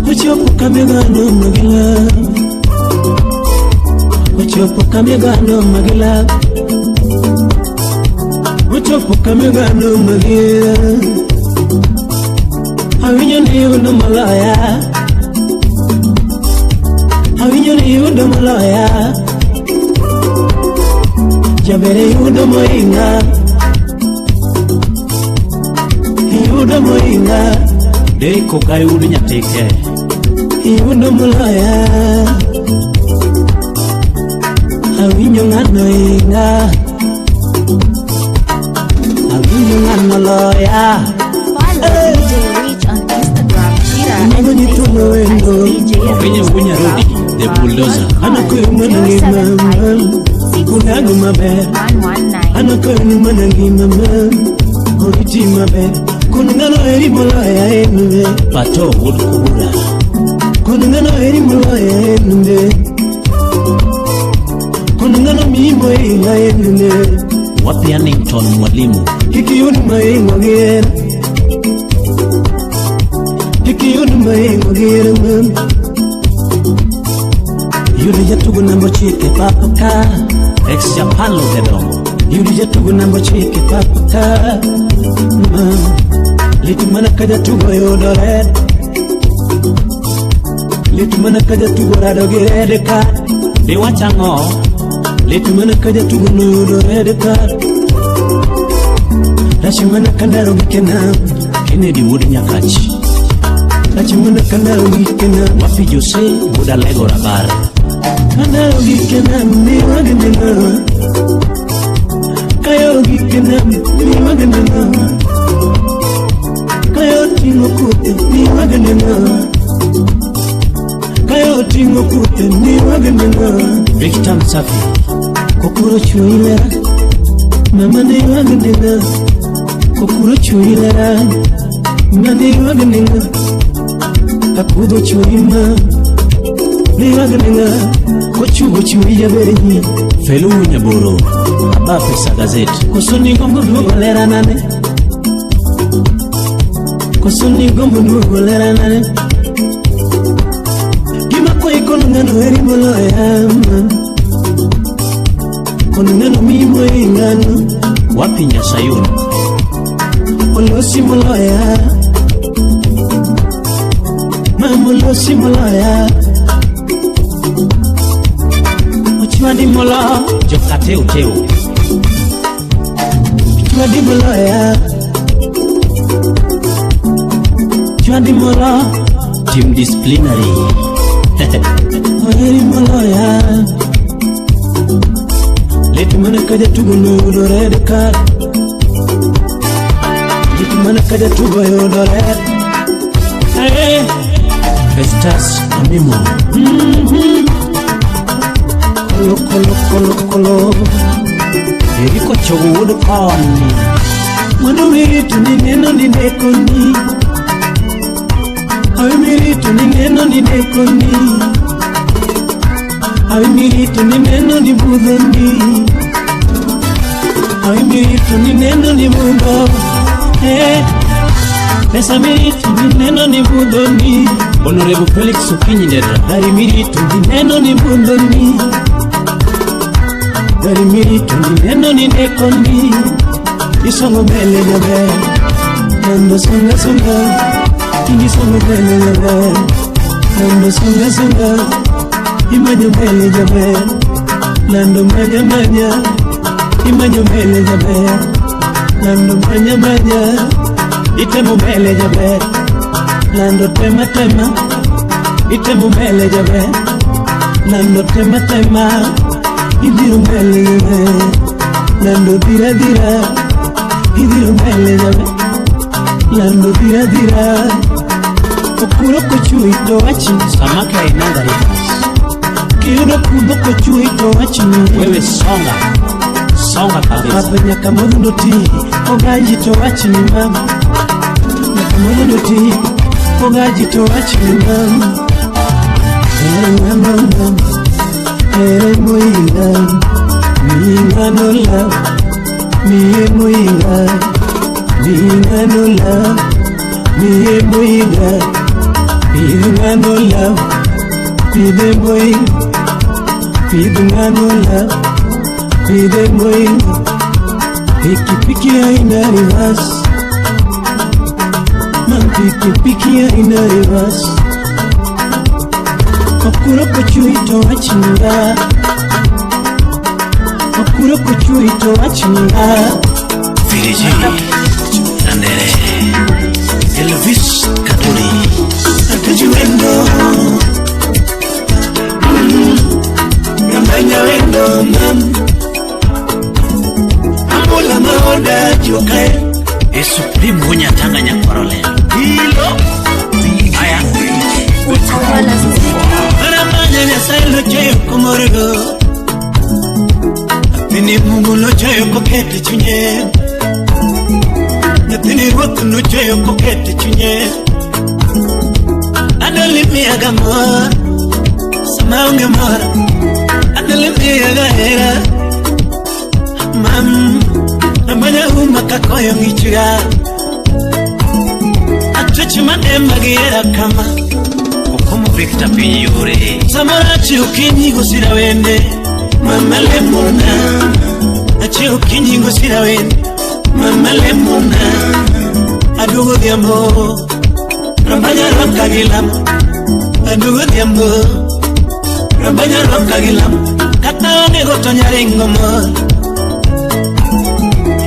Muchopo kamigwano magila Muchopo kamigwano magila Muchopo kamigwano magiera Awinyo ni uno malaya Awinyo ni uno malaya Jabere uno moinga Uno moinga Deriko Kai Udu Nyateke Uno malaya Awinyo ngano inga Awinyo ngano loya Follow DJ Rich on Instagram, Twitter, and Facebook at DJ Kenya Rich. Wunya Rudi, the bulldozer. Anakoyo manangi mama Kunago maber Anakoyo manangi mama Oriti maber Kunangano eri molaya enwe Pato wood kubura. Kunangano eri molaya enwe Kunangano mimo inga enwe Wapi Annington mwalimu. Kikiyuni maengo gera Kikiyuni maengo gera mama Yuri jatugu nambo chike papaka Ex Japan lo gedongo. Yuri jatugu nambo chike papaka Litu mana kaja tugo yodore Litu mana kaja tugo rado girede ka Biwachango. Litu mana kaja tugo no yodore ka Rashi mana kandaro gikena Kennedy Wood Nyakachi. Rashi mana kandaro gikena Wapi Jose Buda Lego Rabar. Kandaro gikena ni wagenena Kayo gikena ni wagenena Kayo tingo kute ni wagenena Kayo tingo kute ni wagenena Victor Msafi. Kokuro chuilera Mama ni wagenena Kokuro chuilera Mama ni wagenena Kakudo chuima Ni wagenena Kochugo chuija berenyi Felu Nyaboro. Aba Pesa Gazette. Kusuni gombo nugolera nane Kusuni gombo nugolera nane Gima koi konungano eri moloya Konungano mimo ingano Wapi Nyasayun. Olosi moloya Mama olosi moloya Ochwadi moloya Jokateu Teu. Ochwadi moloya Ochwadi moloya Team Disciplinary. Eri moloya Litu mana kaja tugo no dore ka Litu mana kaja tugo yo dore Hey Festus Amimo. Kolo kolo kolo kolo Eriko Chogo Wood Pawani. Mano miritu ni neno ni nekoni Awi miritu ni neno ni nekoni Awi miritu ni neno ni budhoni Awi miritu ni neno ni budo Pesa miritu ni neno ni budhoni Honorable Felix Sukinyi Ndedra. Dari miritu ni neno ni budhoni Dari miritu ni neno ni nekoni Isongo bele jabe Nando songa songa Isongo bele jabe Nando songa songa Imajo bele jabe Nando maja maja Imajo bele jabe Nando maja maja Itemo bele jabe Nando tema tema Itemo bele jabe Nando tema tema Ibiru bele jabe Nando dira dira Idiro bele jabe Lando dira dira Okuro kochui to wachi Samaka Inanga Rivers. Kiudo kubo kochui to wachi Wewe songa. Songa kabisa. Hapa nyaka modundo ti Ogaji to wachi ni mama Nyaka modundo ti Ogaji to wachi ni mama Ere mama mama Ere moinga Minga no love Miye moinga Minga no love Miye moinga Minga no love Pide moinga Pidunga no love Pide moinga Piki piki aina rivas Man piki piki aina rivas Okuro kochui to wachinga Okuro kochui to wachinga Viriji Nandere. Elvis Katuri. Akajuendo Ngambanya wendo mam Supreme hunya tanga nyakorole hilo aya Aramanya ya sailo cheyo kumorgo Tini mungu no cheyo kokete chunye Tini rotu no cheyo kokete chunye Adalimi agamor Samaunge mora Adalimi agahera Mam Namanya umakakoyo ngichuya Atuchi madema gira kama Kukumu vikta pinyure Samarachi ukinyigo sira wende Mama lemona Achi ukinyigo sira wende Mama lemona Adugo diambo Rambanya roka gilam Adugo diambo Rambanya roka gilam Kata onge goto nyaringo mo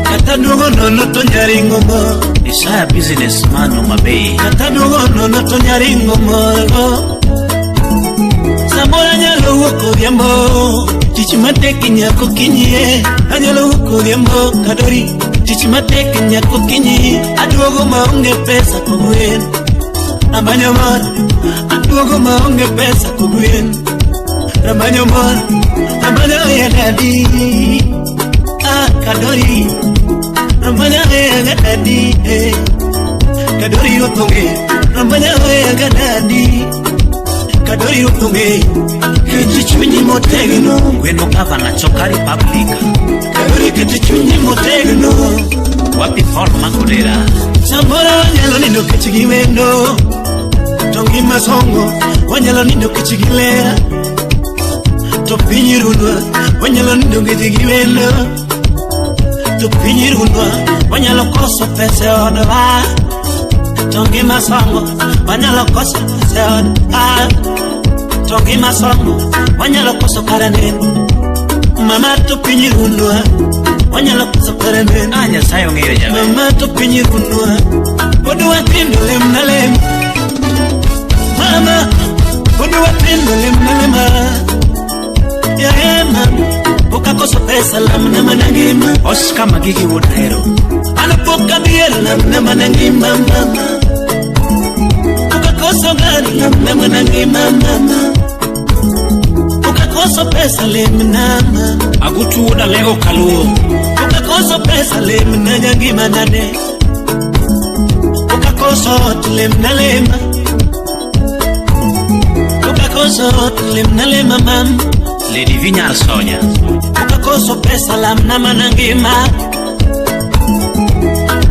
Kata dugo nono to nyaringo mo Isaya businessman o mabei Kata dugo nono to nyaringo mo Samora nyalo woko diambo Chichimate nyako kinye Anyalo woko diambo kadori Chichimate nyako kinye Adugo maunge pesa kuguen Ambanyo mora Adugo maunge pesa kuguen Rambanyo mora Ambanyo ya dadi Kadori Rambanya ya dadi Kadori utunge Rambanya ya dadi Kadori utunge Kichichunyi motegno Weno gavana chokari publika Kadori kichichunyi motegno Wapi forma kurera Sambora wanyalo nindo kichigiwendo Tongi masongo Wanyalo nindo kichigilera Topinyirunwa Wanyalo nindo kichigiwendo Tupinyirunwa Wanyalo koso pese odwa Tongi masongo Wanyalo koso pese odwa Tongi masongo Wanyalo koso karanen Mama tupinyirunwa Wanyalo koso karanen Anya sayo ngire jame Mama tupinyirunwa Bodu watindo lemnalem Mama Bodu watindo lemnalema Ya mama Ukakoso pesa lamna manangima Oscar Magigi Woodhero Anapoka biela lamna manangima mama Ukakoso gani lamna manangima mama Ukakoso pesa lemna mama Agutu woda lego kaluo Ukakoso pesa lemna nyangima nane Ukakoso lemna lema Ukakoso lemna lema mama Lady Vinyar Sonya Ukakoso pesa lamna manangima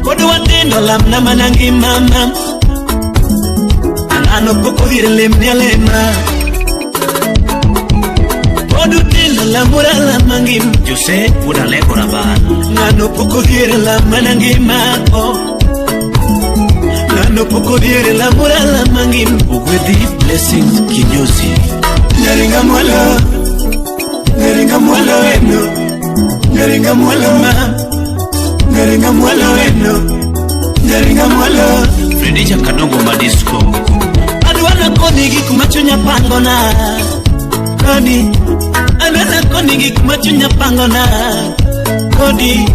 Kodu watendo lamna manangima mam Anano poko vire lemnia lema Kodu tendo lamura lamangim Jose uda leko rabana Nano poko vire lamanangima Nano poko vire lamura lamangim Ugwedi blessings kinyozi Naringa mwala Naringa mwala weno Naringa mwala ma Naringa mwala weno Naringa mwala Fredija Kadongo Madisco Aduana konigi kumachunya pangona Kodi Aduana konigi kumachunya pangona Kodi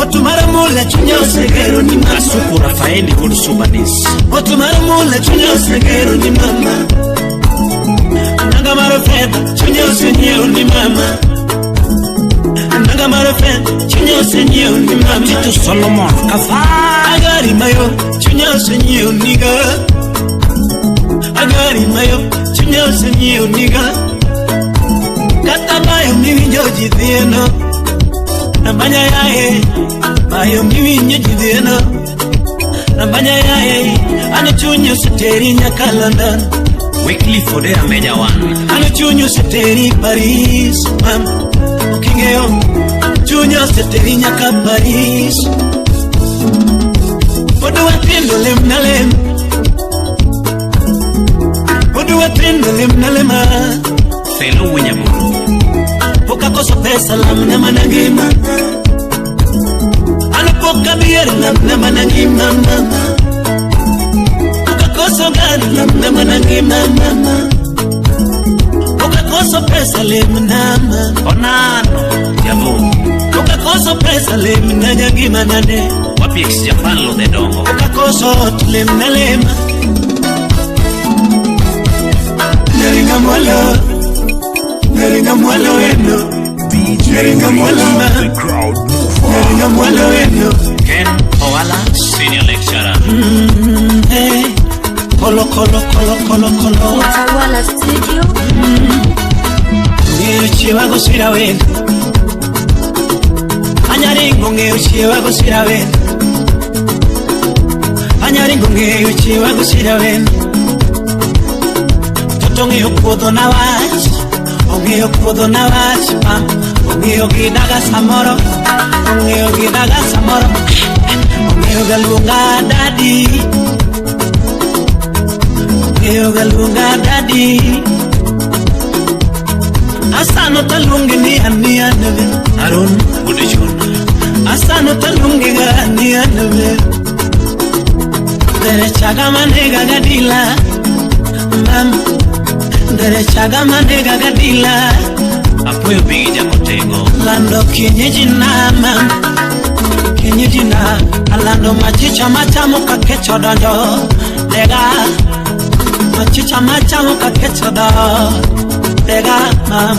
Otumara mula chunya osegero ni mama Asuku Rafaeli Kurusubanis Otumara mula chunya osegero ni mama Nanga marofeta, chunyo senyeo ni mama Nanga marofeta, chunyo senyeo ni mama Tito Solomon, kafa Agari mayo, chunyo senyeo niga Agari mayo, chunyo senyeo niga Kata bayo mimi njoji dhieno Nambanya yae, bayo mimi njoji dhieno Nambanya yae, ane chunyo seteri nyaka London Weekly for the Ameja one. Ano chunyo seteri Paris, mam. Okingeo, chunyo seteri nyaka Paris. Odu watendo lemna lem. Odu watendo lemna lema. Felo winyaburu. Ukakoso pesa lamna manangima. Ano poka bier lamna manangima mama. Ukakoso gani lamna manangima mama. Ukakoso pesa lemna mama. Onano, jabo. Ukakoso pesa lemna nyangima nane. Wapi ex Japan sot lem na lema Neringa mwalo eno DJ Neringa mwalo Reach, the crowd mover. Neringa mwalo eno Ken Owala, senior lecturer. Hey Kolo Utawala Studio. Ngeo chiwa gusira wena Anyaringo ngeo chiwa gusira wena Anyaringo ngeo chiwa gusira wena Toto ngeo kuodho na wach Ongeo kuodho na wach Ongeo gidaga samoro Ongeo gidaga samoro Ongeo galunga daddy Ongeo galunga daddy Asano talungi ni aneve Arun Udijuna. Asano talungi ni aneve Dere chaga manega gadila Mam Dere chaga manega gadila Apoyo bigi jamotego. Lando kienyeji na mam Kienyeji na Alando machicha machamo kakecho dojo Dega Machicha machamo kakecho dojo Dega mam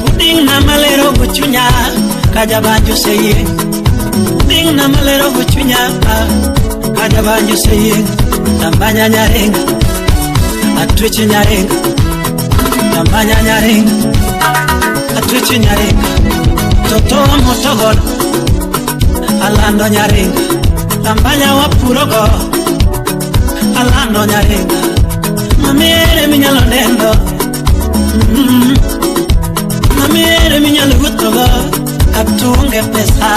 Uding na malero guchunya Kajabanjo seye Uding na malero guchunya Kajabanjo seye Tambanya nyarenga Atwichi nyarenga Tambanya nyarenga Atwichi nyarenga Toto wa motogodo Alando nyarenga Tambanya wa purogo Alando nyarenga Mamiere minyalo nendo Mamiere minyalo gutogo Katunge pesa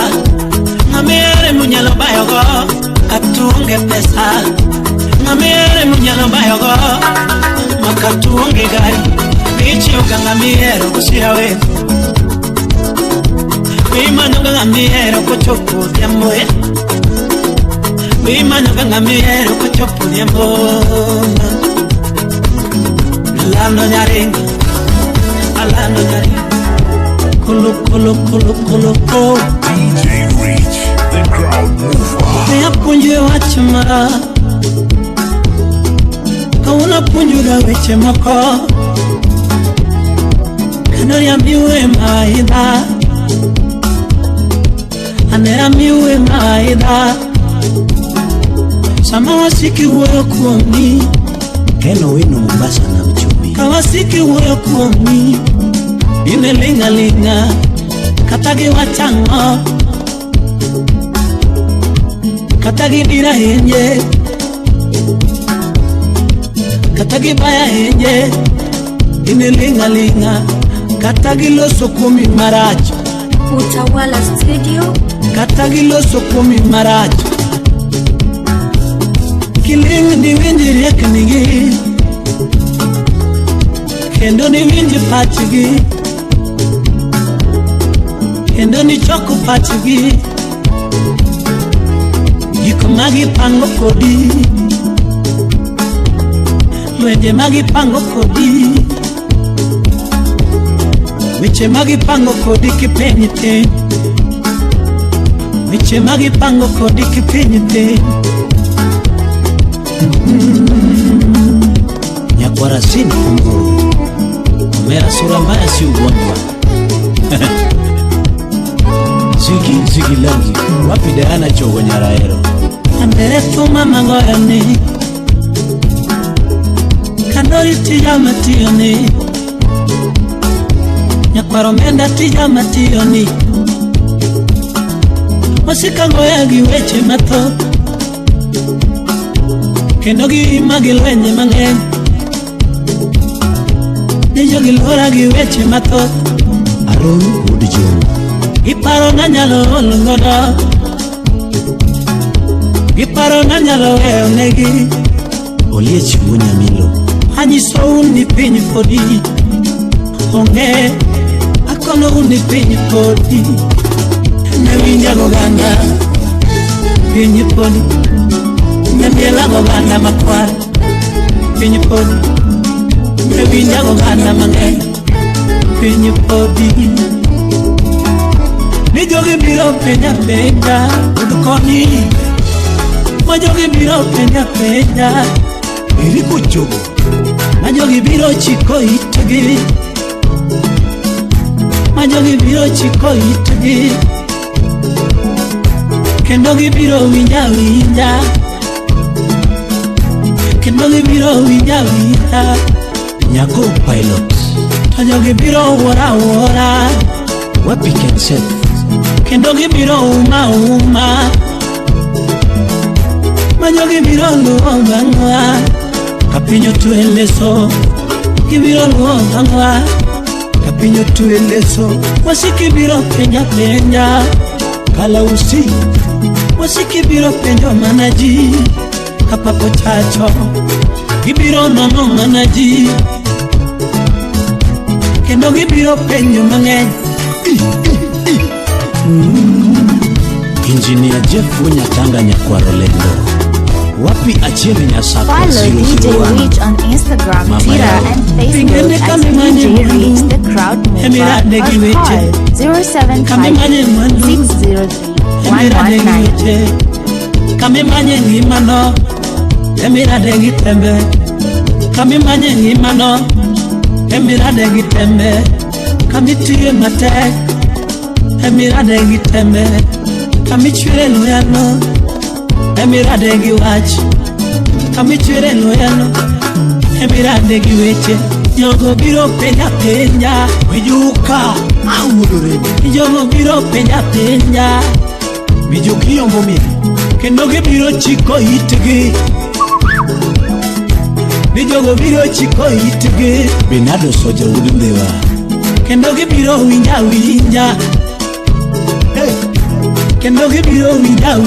Mamiere minyalo bayogo Katunge pesa Mamiere minyalo bayogo Makatunge gari Bichi uganga miero kusira we Bimano ganga miero kuchopu diamboe Bimano ganga miero kuchopu diamboe Alando nyarenga Alando nyarenga Kolo DJ Reach, the crowd mover. Kaya punjwe wachimara Kauna punjura weche moko Kanoria miwe maida Anera miwe maida Sama wasiki uwe kuomi Keno winu Mombasa na mchumi. Kawasiki uwe kuomi Ine linga linga Katagi wachango Katagi dira henye Katagi baya henye Ine linga linga Katagi loso kumi maracho Utawala Studio. Katagi loso kumi maracho Kiling di winji riek nigi Kendo ni winji pachigi Kendo ni choko pachigi Yiko magi pango kodi Lwenje magi pango kodi Wiche magi pango kodi kipenyi te Wiche magi pango kodi kipenyi te Nyakwara sini kunguru. Omera sura mbaya si ugonjwa. Zigi langi. Wapi Diana chogo Nyaraero. Andere tuma mangoyane Kandori tijama tiyoni Nyakwaro menda tijama tiyoni Wasika ngoya giweche mato Kendo gi magilwenye mang'eny Nijo gilora giweche mato Arun Udijuna. Iparo na nyalo olungodo Iparo na nyalo weo negi Oliech Munya Milo. Anyiso uni piny podi Onge Akono uni piny podi Nawinja goganda Piny podi Namiela goganda makwar Piny podi Nawinja goganda mang'eny Piny podi Nijogi biro penya penya Udukoni Majogi biro penja Iriko chogo Majogi biro chiko itgi Majogi biro chiko itgi Kendo gibiro winja Kendo gibiro winja Nyako pilot Majogi biro wora Wapi kenset Kendo gibiro uma Majogi biro luongangwa Kapinyo tueleso Gibiro luongangwa Kapinyo tueleso Wasiki biro penja Kala usi Wasiki biro penjo manaji Kapapo chacho Gibiro nono manaji Kendo gibiro penjo mang'eny Engineer Jeff Nyatanga Nyakwaro Lendo Wapi Achiel Nyasako Follow DJ Reach on Instagram, Twitter and Facebook at DJ Reach The Crowd Mover or call 075-603-119. Kami manye ngimano Emirade gitembe Kami manye ngimano Emirade gitembe Kami tiye matek Emirade gitembe Kami chwere loyano Emirade giwach Kami chwere loyano Emirade giweche Jogo biro penja Wejuka Audore Jogo biro penja Mijoki yombomi Kendo gibiro chiko itgi Jogo biro chiko itgi Benado soja udundewa Kendo gibiro winja Kendo gibiro winja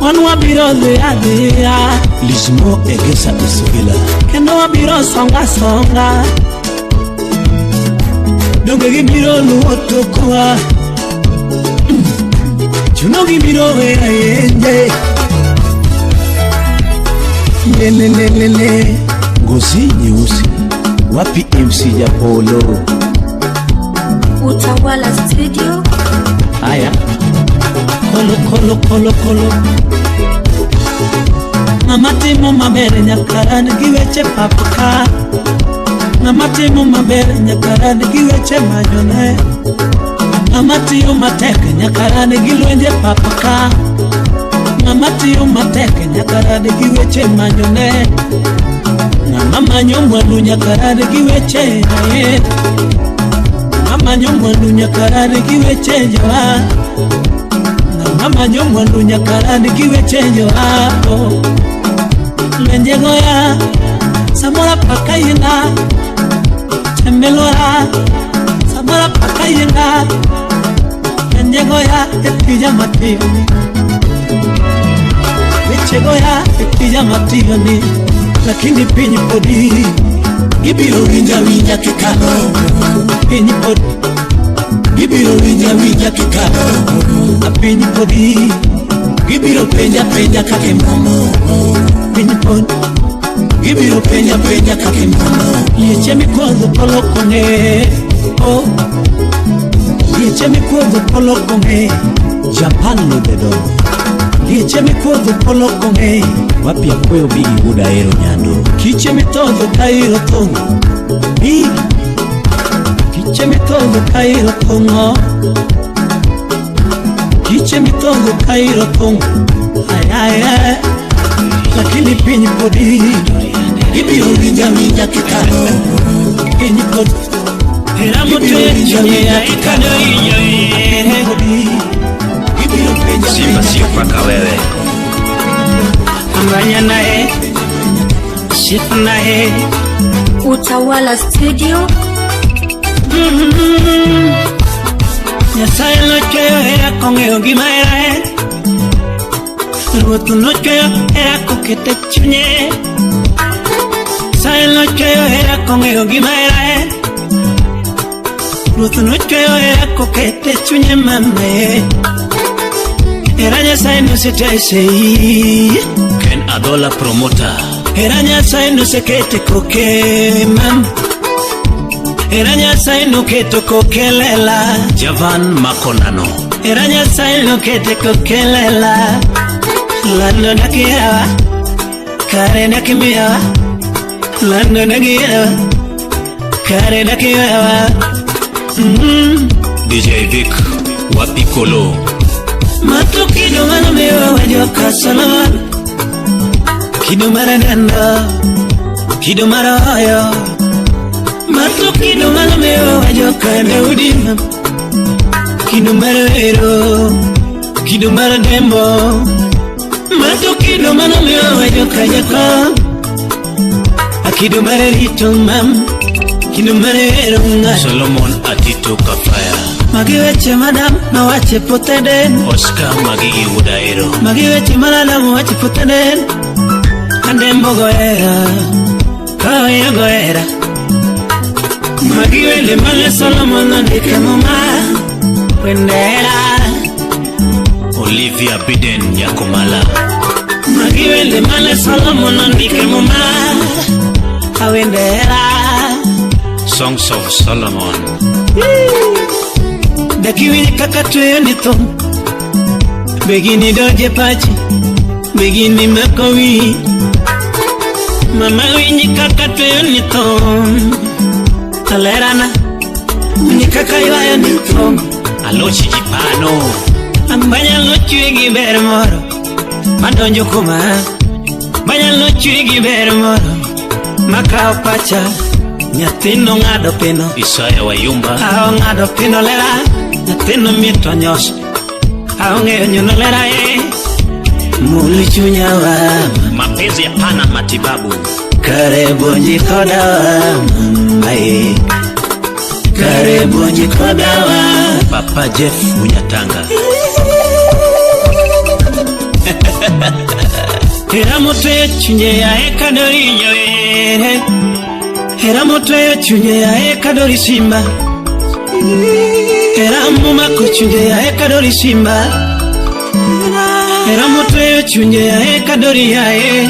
Wanwa biro lea Lismo egesa isgila Kendo wabiro songa Doge gibiro luotokwa Chuno gibiro yenje Lelelelele Ngozi nyeusi Wapi MC Japolo Utawala Studio. Aya Kolo Namatimo mabere nyakarani giweche papuka Namatimo mabere nyakarani giweche majone Namatiyo mateke nyakarani gilwenje papuka Namatiyo mateke nyakarani giweche majone Namamanyo mwandu nyakarani giweche naye Namamanyo mwandu nyakarani giweche joa Namamanyo mwandu nyakarani giweche joa Lenje goya Samora pakayina Tembelora Samora pakayina Lenje goya Epija matiyoni Leche goya Epija matiyoni Lakini pinyi podi Gibiro winja kikano Pinyi podi Gibiro winja kikano Pinyi podi Gibiro penja kake momo Pinyi podi Gibiro penja kake momo Lieche mikwazo polo kone Oh Lieche mikwazo polo kone Japan Ludedo Lieche mikwazo polo kone Wapi akweo bigi huda ero nyando Kiche mitozo kairo tongo Bigi Kiche mitozo kairo tongo Kiche mitozo kairo tongo Ay Lakini pinyi podi Gibiro winja kikano Pinyi podi Hera mote chanye ya kikano Pinyi podi Gibiro penja Simba sio paka wewe Amanya nae Shifu nae Utawala Studio. Nyasaye lochoyo hera kong'eyo gima hera Ruoth nochoyo hera kokete chunye Nyasaye lochoyo hera kong'eyo gima hera Ruoth nochoyo hera kokete chunye mamae Hera Nyasaye nosetesei Ken Adola Promoter Hera Nyasaye nosekete koke mam Hera Nyasaye noketo kokelela Javan Makonano Era Nyasaye nokete kokelela Lando nakiyawa Kare nakimiyawa Lando nakiyawa Kare nakiyawa DJ Vic Wapikolo Matu kidumana mewa wajoka Solomon Kidumara danda Kidumara oyo Matu kidumana mewa wajoka Daudi Kidumara hero Kidumara dembo Matu kidumana mewa wajoka Jacob Akidumara rito mam Kidumara hero nga Solomon Atito Kafaya Magiweche madam na wache poteden Oscar Magigi Udaero Magiweche madam wache poteden Andembo goera Kaya goera Magiwele male Solomon andike mama Wendera Olivia Biden Yakomala Magiwele male Solomon andike mama Awendera Songs of Solomon Dakiwini kakatuyo nito Begini doje pachi Begini makowi Mama winyi kakatuyo nito Talerana Nikakaiwayo nito Alochi Jipano Ambanya lochu igi bermoro Madonjo kuma Banya lochu igi bermoro Makao pacha Nyatino ngado pino Isaya Wayumba Ao ngado pino lera Nyatino mito nyos Ao ngeo nyuno lera Muli chunya wama Mapenzi ya pana matibabu Karibu njikoda wama Karibu njikoda wama Papa Jeff Munyatanga Hera mutwe chunye ya ekadori nyoe Hera mutwe chunye ya ekadori simba Hera muma kuchunye ya ekadori simba Hera mutwe chunye ya ekadori yae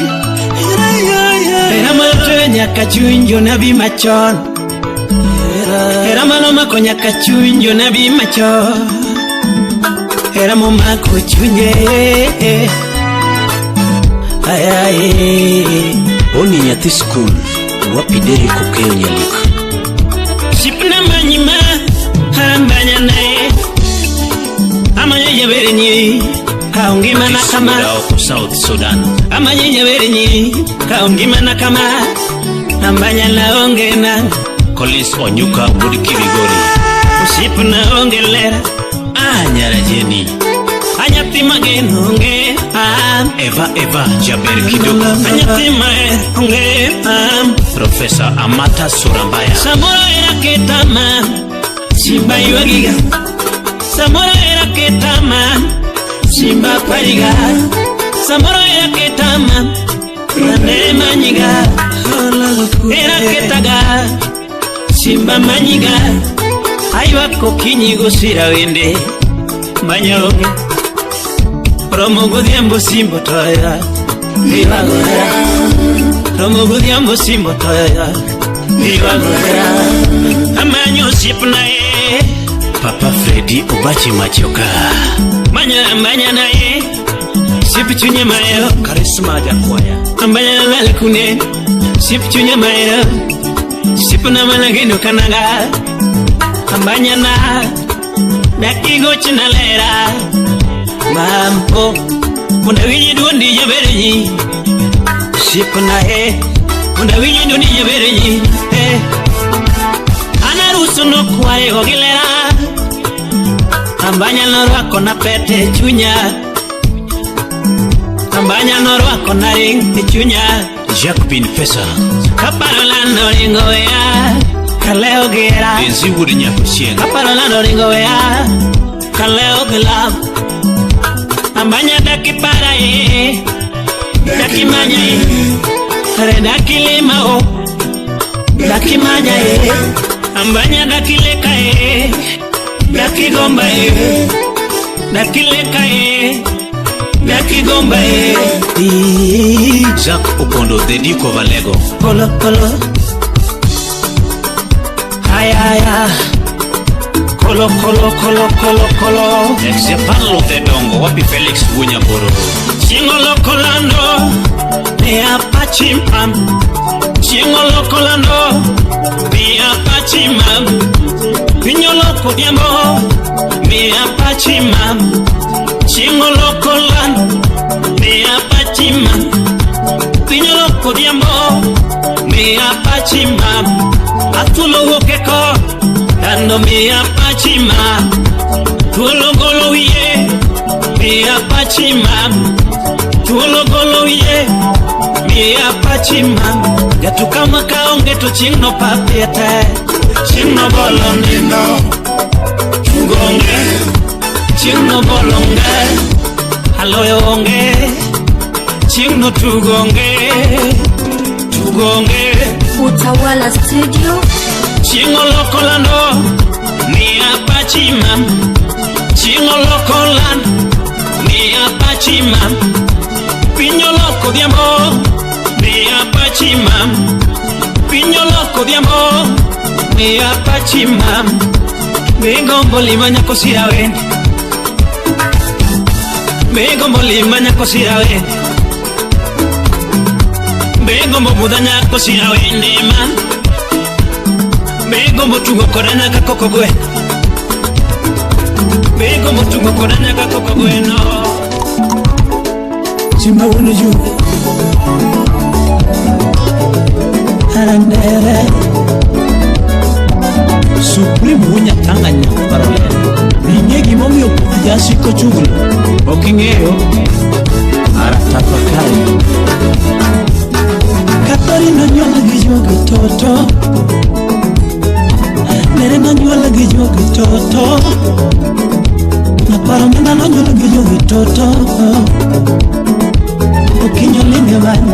Hera mutwe nyaka chunjo nabi machon Hera maloma ko nyaka chunjo nabi machon Hera muma kuchunye Ayaye Oni Nyati School Wapideri Kokeo Nyalika Sipna manyima Harambanya nae Amanya jabere nyi Kaungima na kama Kisudao South Sudan Amanya jabere nyi Kaungima na kama Ambanya la onge na Collins Onyuka Mudikirigori Sipna onge lera Anyara Jeni Anyati magenonge Eva Jaber Kidogo Anyati magenonge Professor Amata Surambaya Samora era ketama Simba yuagiga Samora era ketama Simba pariga Samora era ketama Rane manyiga Era ketaga Simba manyiga Aywa kokinyigo sira wende Manyonge Romo gudhiambo simbo toya Viva Gorera Romo gudhiambo simbo toya Viva Gorera Amanyo sipnae Papa Freddy Obachi Machoka Manya nae Sipuchunye maero Karisma Jakwaya Ambanya lalekune Sipuchunye maero Sipuna malagino kanaga Ambanya na Dakigo chinalera Mampo Munda winyi duondi jabereji Sipuna Munda winyi duondi jabereji Anarusu no kuware ogilera Ambanya norwako na pete chunya Ambanya norwako na ring chunya Jacqueline Pesa Kaparola noringo wea Kaleo gira Enzi Wood Nyakushien Kaparola noringo wea Kaleo gila Ambanya daki para Daki manya Kare daki lima o Daki manya Ambanya daki leka Daki gomba Daki leka Daki gomba Jacques Opondo Dediko Valego Kolo kolo Aya Kolo kolo kolo Kolokolo Exepanlo de dongo wapi Felix Bunyaboro. Chingolokolando Mea Pachimam Chingolokolando Mea Pachimam Pinyoloko diambo Mea Pachimam Chingolokolando Mea Pachimam Pinyoloko diambo Mea Pachimam Atulo wokeko Dando Mea Pachimam Tuolo golo ye Mea Pachimam Tuolo golo ye Mea Pachimam Gatu kama kaonge tu chingno papiete Chingno bolonino Tugonge Chingno bolonge Halo yonge Chingno tugonge Tugonge Utawala Studio. Chingo lokolando Mea Pachimam Chingo lokolando Mea Pachimam Piño loco de amor Mea Pachimam Piño loco de amor Mea Pachimam Vengo Bolivania cosira ven Vengo Bolivania cosira ven Vengo Bobudaña cosira ven man Vengo Motungo Corana Kakoko Bueno Vengo Motungo Corana Kakoko Bueno Simba wunu ju Arandere Supreme Wunya Tanganya Parole Binyegi momi okujasi kochugulu Okingeo Aratafakari Katari na nyola gijogi toto Nere na nyola gijogi toto Na paramenda na nyola gijogi toto Ukinyo linga bani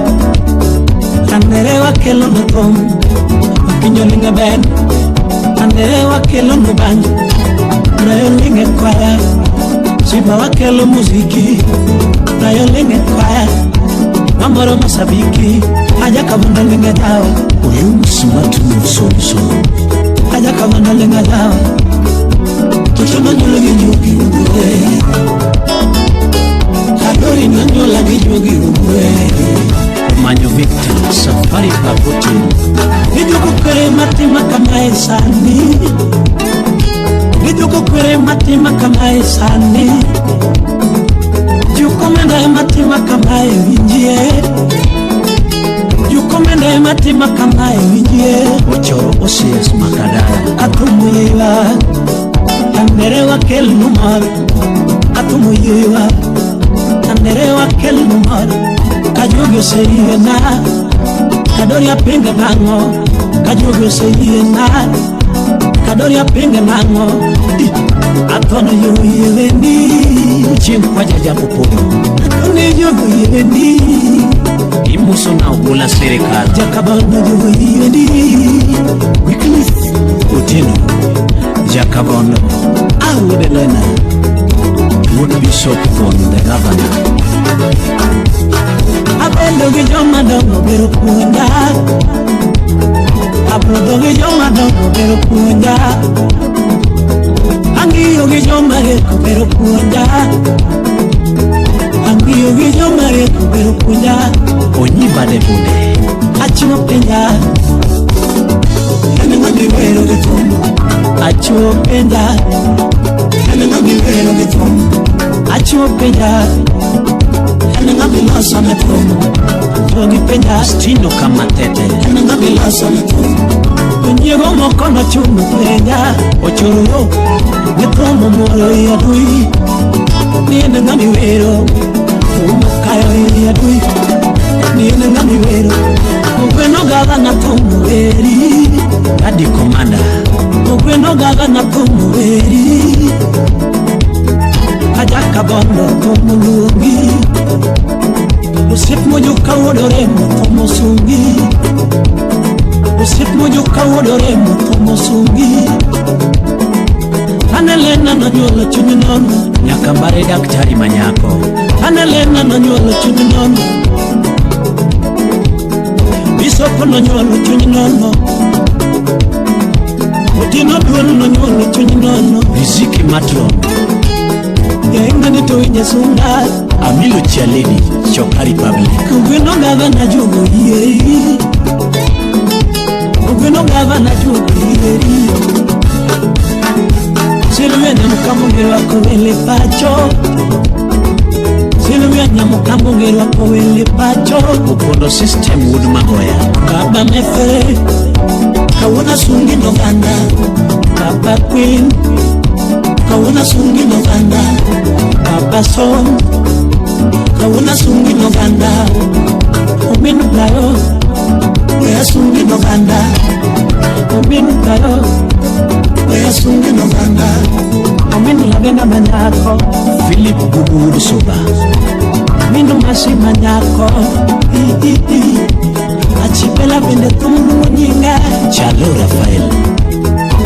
Andere wa kelo na tom Ukinyo linga bani Andere wa kelo na bani Nayo linga kwaya Simba wa kelo muziki Nayo linga kwaya Mamboro masabiki Aja kabunda linga dawa Uyumu simatu msoliso Aja kabunda linga dawa Tushona nyola gijogi uwe Adori na nyola gijogi uwe Manyo Victor Safari Papote Gijogo kere matima kama esani Gijogo kere matima kama esani Jukomenda matima kama evinjie Jukomenda matima kama evinjie Ochoro Osias Makadara Atumuyewa Andere wa kel numar Atumuyewa Andere wa kel numar Kajogo seyena Kadori apinga nango Kajogo seyena Kadori apinga nango Atono yuyewendi Chimkwa jajabu podo Atono yuyewendi Imuso na ubula serikali Jakabono yuyewendi Wiklis Utino Jakabono Awudelena Would Bishop von the governor Abendo gijoma dongo bero kuenda Abendo gijoma dongo bero kuenda Angiyo gijoma geko bero kuenda Angiyo gijoma geko bero kuenda Onyiba de Bude Achimo penda Yana ngambi wero gitomo Achimo penda Yana ngambi wero gitomo Achimo penda Yana ngambi losa metomo Togi penda Stino Kamatete Yana ngambi losa metomo Kunyego mokono chumu penda Ochoro yo Metomo moro ya dui Niene ngambi wero Umakayo ya dui Niene ngambi wero Mugweno gaga na tomu weri Daddy Commander Mugweno gaga na tomu weri Ajaka bondo tomu lungi Usip mojuka wodoremo tomu sungi Usip mojuka wodoremo tomu sungi Anelena na nyola chuni nono Nyakambare Daktari Manyako Anelena na nyola chuni nono Bisopo na nyola chuni nono Jino duol no nyulo chunyi nono Riziki Matron Yenga ni tuwinja sunga Amilo Chialeni Chokari Public Kugwino gava na jugo yeri Kugwino gava na jugo yeri Silvia nyamukamungeri wako wele pacho Silvia nyamukamungeri wako wele pacho Upondo System Wood Magoya Baba mefe Kawuna sungi no ganda Baba Queen Kawuna sungi no ganda Baba Son Kawuna sungi no ganda Ominu playo Wea sungi no ganda Ominu playo Wea sungi no ganda Ominu labena manyako Philip Bubu Soba Ominu masi manyako Achipela bende tumu nyinga Chalo Rafael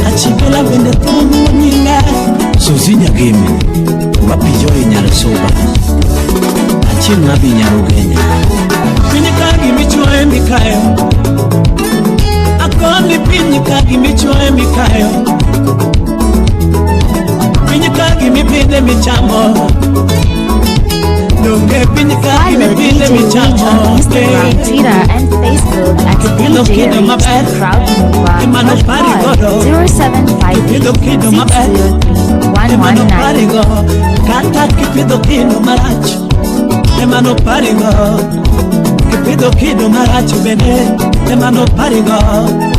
Achipela bende tumu nyinga Suzinya Game Wapijoi Nyarasoba Achim Nabi Nyarugenya Pinyikagi michue mikayo Akoni pinyikagi michue mikayo Pinyikagi mipinde michamo Nunge pinyikagi Follow mipinde DJ Reach on michamo Instagram, Twitter, and Facebook at DJ Reach the Crowd Move or call 0758 603 Kata kipido kino maracho Emano parigo Kipido kino maracho bene Emano parigo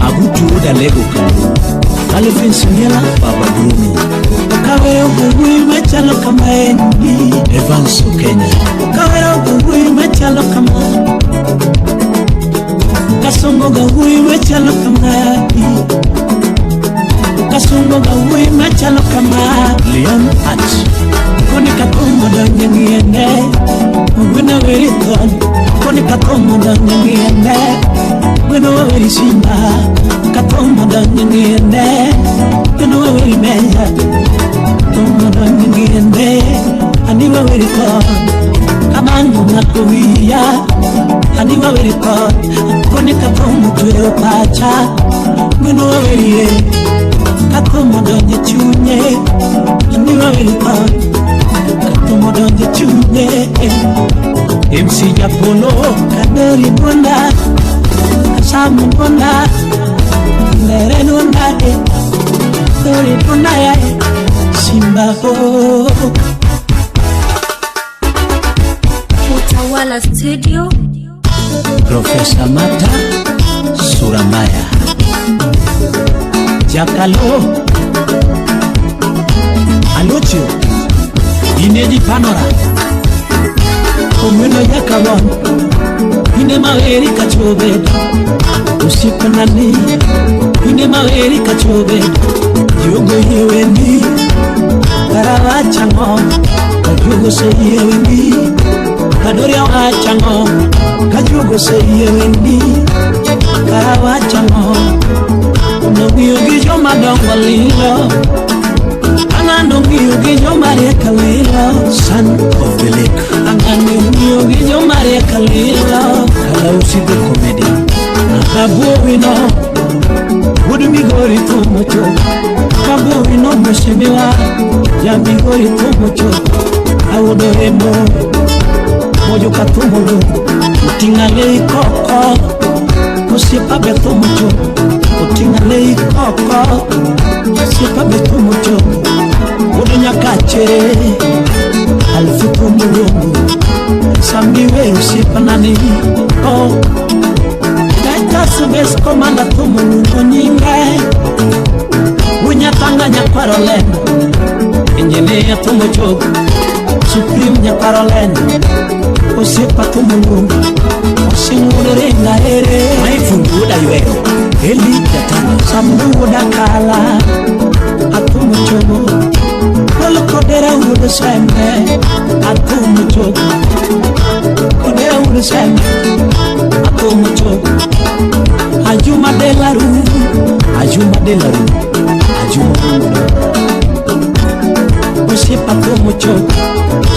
Agutu Uda Lego Alifin Sungela Baba Bruno Kawe ugugui mechalo kama endi Evans Kenya Kawe ugugui mechalo kama Kasongo gugui mechalo kama Kasongo gugui mechalo kama Leon Art Koni kakomo donye ngiende Mwena weri ton Koni kakomo donye ngiende Mwena weri simba Kakomo donye ngiende Mwena weri meja Kakomo donye ngiende Aniwa weri ton Kamangu nakuwia Aniwa weri ton Koni kakomo tuyo pacha Mwena weri ye Kakomo donye chunye Aniwa weri ton Modonje chune MC Japolo Kadori Bunda Kasamu Bunda Nere Nunda Dori Bunda ya Simba Ho Utawala Studio Professor Mata Suramaya Jakalo Alucho Ineji Panora Omeno Yakawon Ine maweri kachobe Usiku nani Ine maweri kachobe Yogo yewendi Karawa chango Kajugo se yewendi Kadoria wa chango Kajugo se yewendi Karawa chango Unogiyo gijo madongo lilo Anganungiyo gijo mare kalilo Son of the Lake Anganungiyo gijo mare kalilo Kalausi the Comedian Kabu wino Wudu migori tumocho Kabu wino mshemewa Ya migori tumocho Awudo emo Mojo katumudu Utingale koko Kusipa beto mucho Utingale koko Kusipa beto mucho Udunya kachere Alfitu mulungu Sambiwe usipa nani Oh Daita subes komanda tumulungu nyingai Unyatanga nyakwarolena Engineer tumucho Supreme nyakwarolena Usipa tumulungu Usingulere ngaere Maifunguda yuero Eli Datana Sambuda kala Atumucho Kodera ude sembe Atumucho Kodera ude sembe Atumucho Ajuma de la Rue Ajuma de la Rue Ajuma Usipa tumucho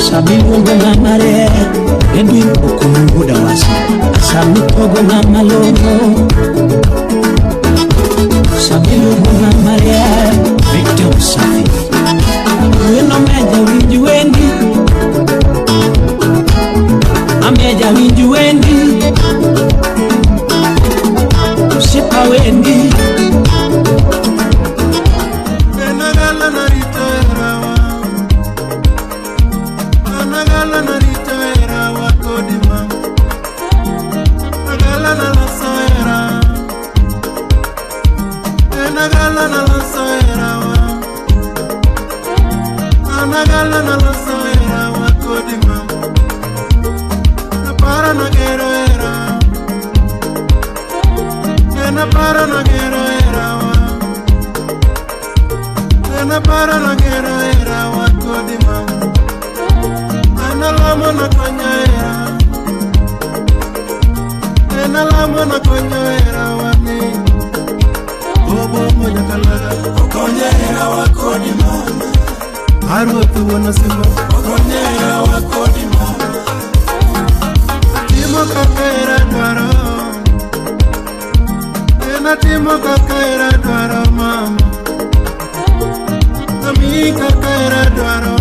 Sabimungu na mare Edwin Okumunguda wasi Samitogo na malongo Sabimungu na mare safi. Wino meja winju wendi, ameja winju wendi, shipa wendi. Enagala narito erawa, enagala narito erawa kodima, enagala naloso era, enagala naloso erawa, enagala naloso erawa kodima, napara nagero era, napara nagero erawa. Ana para na gera era wakodi mama. Ana lamo na konya era. Ana lamo na konya era wani. Bobo moja kalaga. Konya era wakodi mama. Haru tu wana sema. Konya era wakodi mama. Timo kakera dwaro. Ena timo kakera dwaro mama. Amiga kaira dwaro,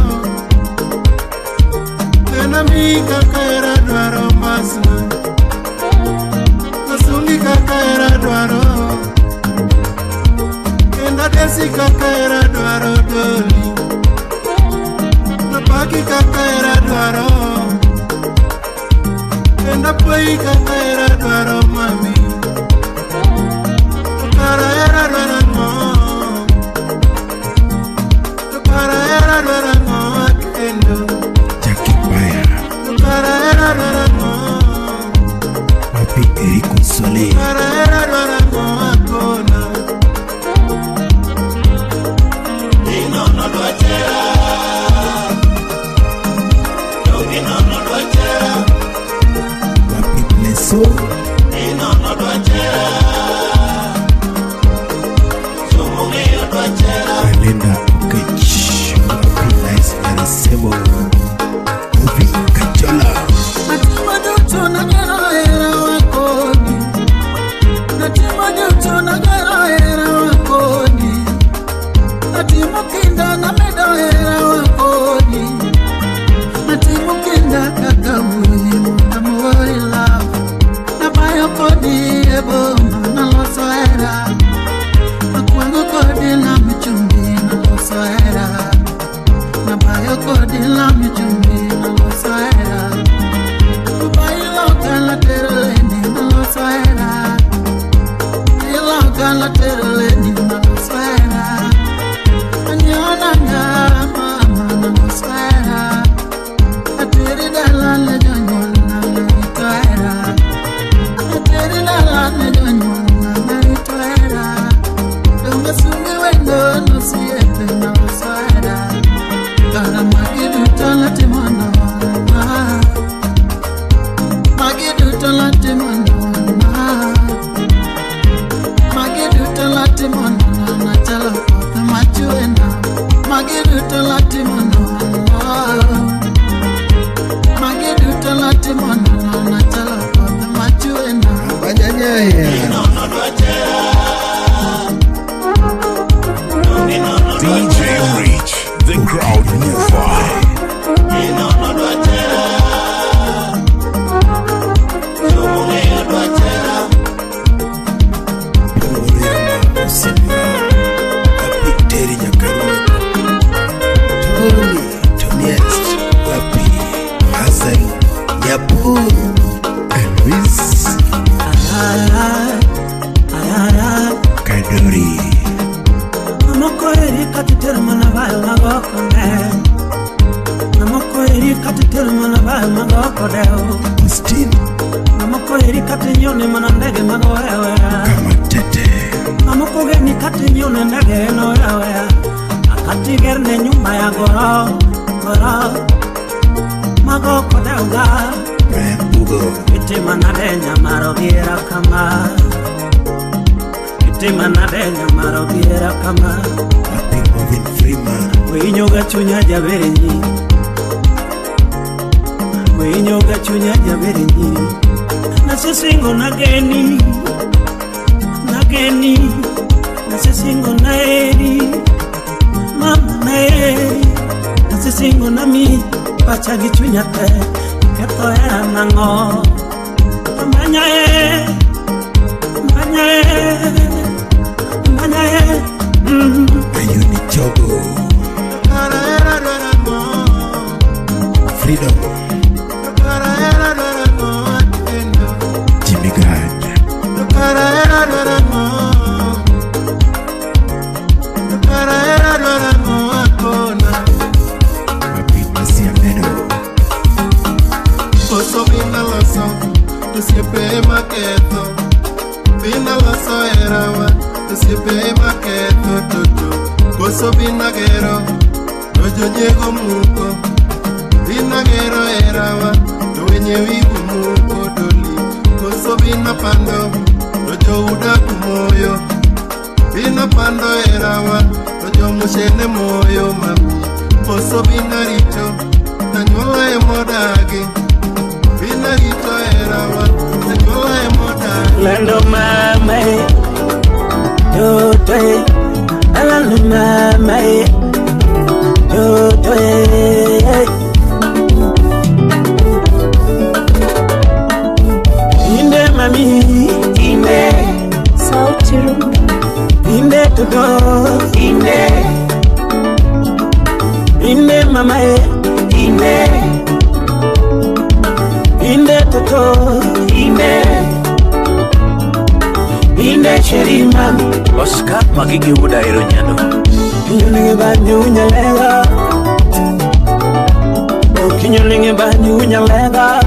amiga kaira dwaro masna, Nasuli kaira dwaro, enda desi kaira dwaro doli, Napaki kaira dwaro, enda poi kaira dwaro mami, kaira dwaro mo. Wapi Eric Sole. Wapi Blesso. Kalenda Okech. Wapi Nice Arisebo. Wapi Kajola. DJ Reach, the crowd mover. Chunya jaberenyi, wenyoga chunya jaberenyi, nasisingo nageni, nasisingo naedi, mama asisingo nami pacha gichunya te keto era nango manya Ayuni Jogo Freedom Jimmy God Oso vina laso, tu siempre maqueto. Vina laso era wa, tu siempre maqueto tutu. Oso vina guero, no yo llego muco. Vina guero era wa, no venye vivo muco doli. Oso vina pando, no yo uda kumoyo. Vina pando era wa, no yo mushene moyo mami. Oso vina richo, tanyola emodagi. Lando mama, yo toy. Lando mama, yo toy. Inde mami, inde. Sauti Rumba. Inde todo, inde. Inde mama, inde. Inde toto, inde cherima Oscar Magigi Uda Eronyano Kinyolinge banyu nyalega Kinyolinge banyu nyalega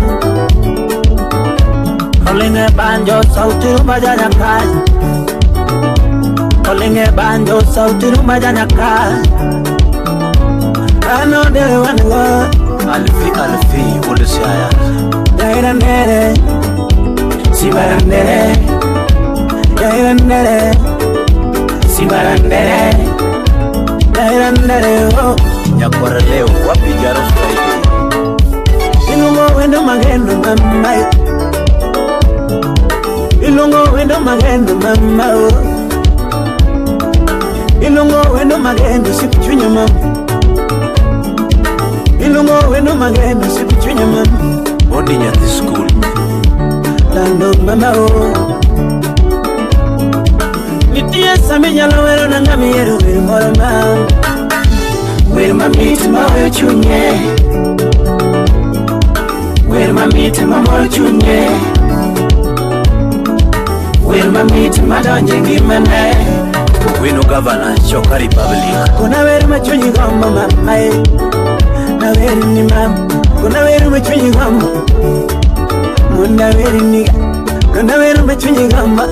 Kolinge banjo sauti rumba janyakai Kolinge banjo sauti rumba janyakai Ano dere wanwa Alfi Ulusaya Daira nere Sibarandere Dairandere Sibarandere Dairandere oh Nyakwara leo wapi jaro Friday Ilungo wendo magendo mama Ilungo wendo magendo mama oh Ilungo wendo magendo sipichunya mama Ilungo wendo magendo sipichunya mama Bonding at the school Lando mama oh Nitie sami nyalo wero na ngami yero wero moro ma Wero mamit ma wero chunye Wero mamit ma moro chunye Wero mamit ma donje ngimane Wino Governor Choka Republic Kuna wero ma chunyi gombo mama Na wero ni mama Kuna wero ma chunyi gombo Munda wero niga Kuna wero ma chunyi gombo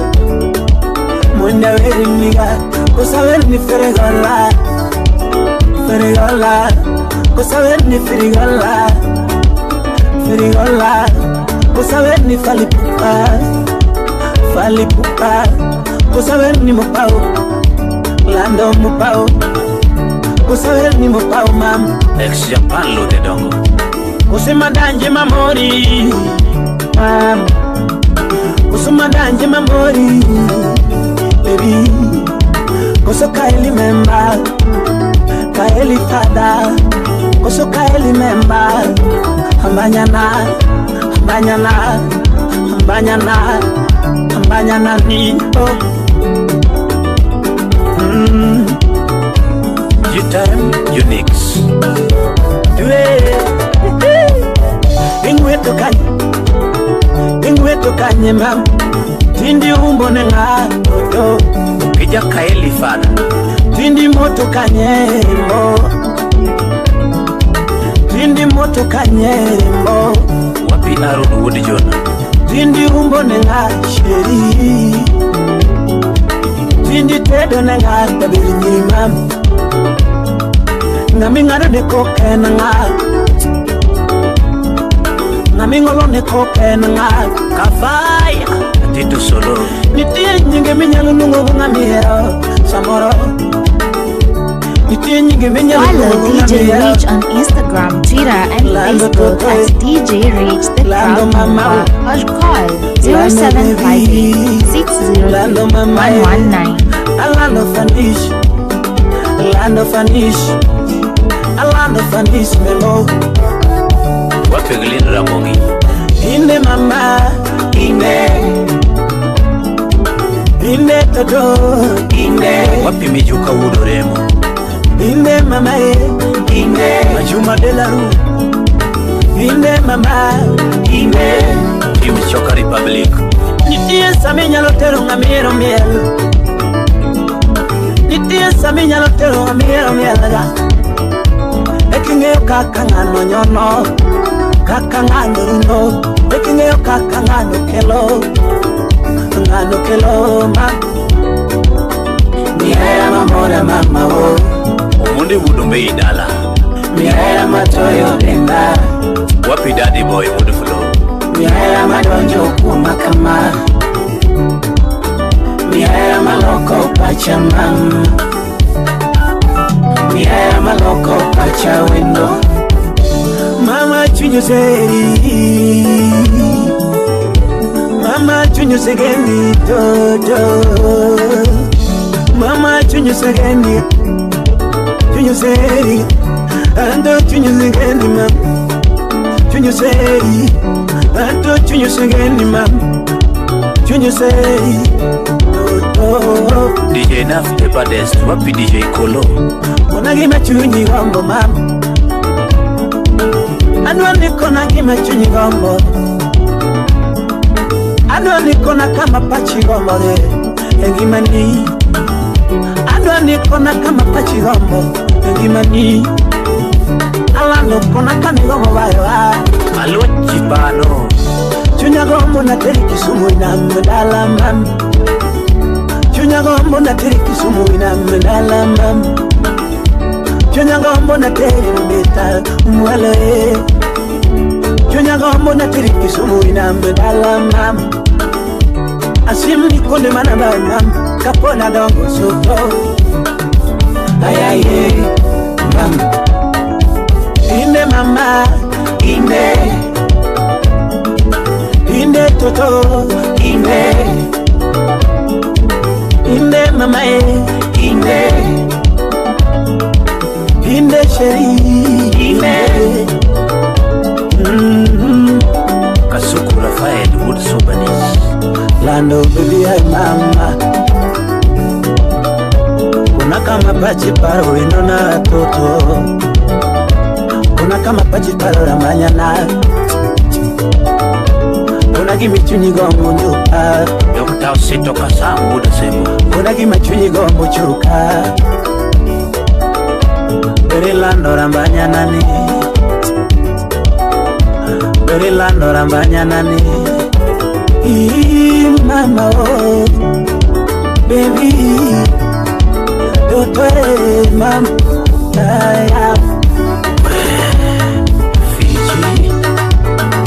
Munda wero niga Kusa wero ni feregola Feregola Kusa wero ni feregola Feregola Kusa wero ni falipupa Falipupa Kusa wero ni mopao Lando mopao Kusa wero ni mopao mam Ex-Japan lo de dongo Kusima danje mamori Mam Kusuma danje mamori Baby Kuso kaili memba Kaili fada Kuso kaili memba Hambanyana Hambanyana Hambanyana Hambanyana ni oh G-Time Unix Ingweto kanye mam Tindi umbo nenga odo Kija Kaeli Fada Tindi moto kanye mo Tindi moto kanye mo Wapi Aaron Wood Jona Tindi umbo nenga sheri Tindi tedo nenga tabiri nyimam Ngami ngado de koke nenga Ngami ngolo ne koke nenga Kafaya Tito Solo Nitie nyinge minyalo nungo ngamiero Samoro Nitie nyinge minyalo Follow nungo DJ ngamiero Reach on Instagram, Twitter, and Facebook at DJ Reach the Crowd Number or call 0758 60 119. Alalo Fanish land of Anish, a land of Anish melo. Wapeglin Ramongi. Inde mama, inde todo, inde. Wapi mijuka udoremo. Inde mama, inde Majuma de la Rue. Inde mama, inde Team Choka Republic. Nitie saminya lotero ngamiro miel. Nitie saminya lotero ngamiro miel ga. Ekingeo kaka ngano nyono, kaka ngano runo. Ekingeo kaka ngano kelo ma. Miaya mamora mama wo. Umundi wudumbe idala. Miaya matoyo benda. Wapi daddy boy woodflow. Miaya madonjo kumakama. Miaya maloko pacha mama. Miaya maloko pacha window. Mama chunyuseri. Mama chunyusegeni dodo. Mama chunyusegeni. Chunyuseri. Ando chunyusegeni mama. Chunyuseri. Ando chunyusegeni mama. Chunyuseri. DJ Naf the baddest. Wapi DJ Kolo. Konagima chunyi gombo mama. Anwani konagima chunyi gombo. Anwani kona kama pachi gombo de. Engimani. Anwani kona kama pachi gombo. Engimani. Alano kona kami gombo bayo. Alo chipano. Chunya gombo na teri Kisumu ina mdala mama. Chunya gombo na teri Kisumu ina mdala mama. Chunya gombo na teri mbeta mwele. Chunya gombo na teri Kisumu ina mdala mama. Asimni konde mana ba mama. Kapona dongo soto. Ayaye mama. Inde mama, inde. Inde toto, inde. Inde mama, inde. Inde sheri, inde. Kasuku Rafael Wood Sobanis. Lando baby hai mama. Kuna kama pachi paro wino na toto. Kuna kama pachi paro ramanya na. Kuna gimi chunyi gombo njuka. Yokta usito kasangu da semo. Kuna gima chunyi gombo chuka. Beri lando rambanya nani. Beri lando rambanya nani. Mama oh baby. Doto mama. Fiji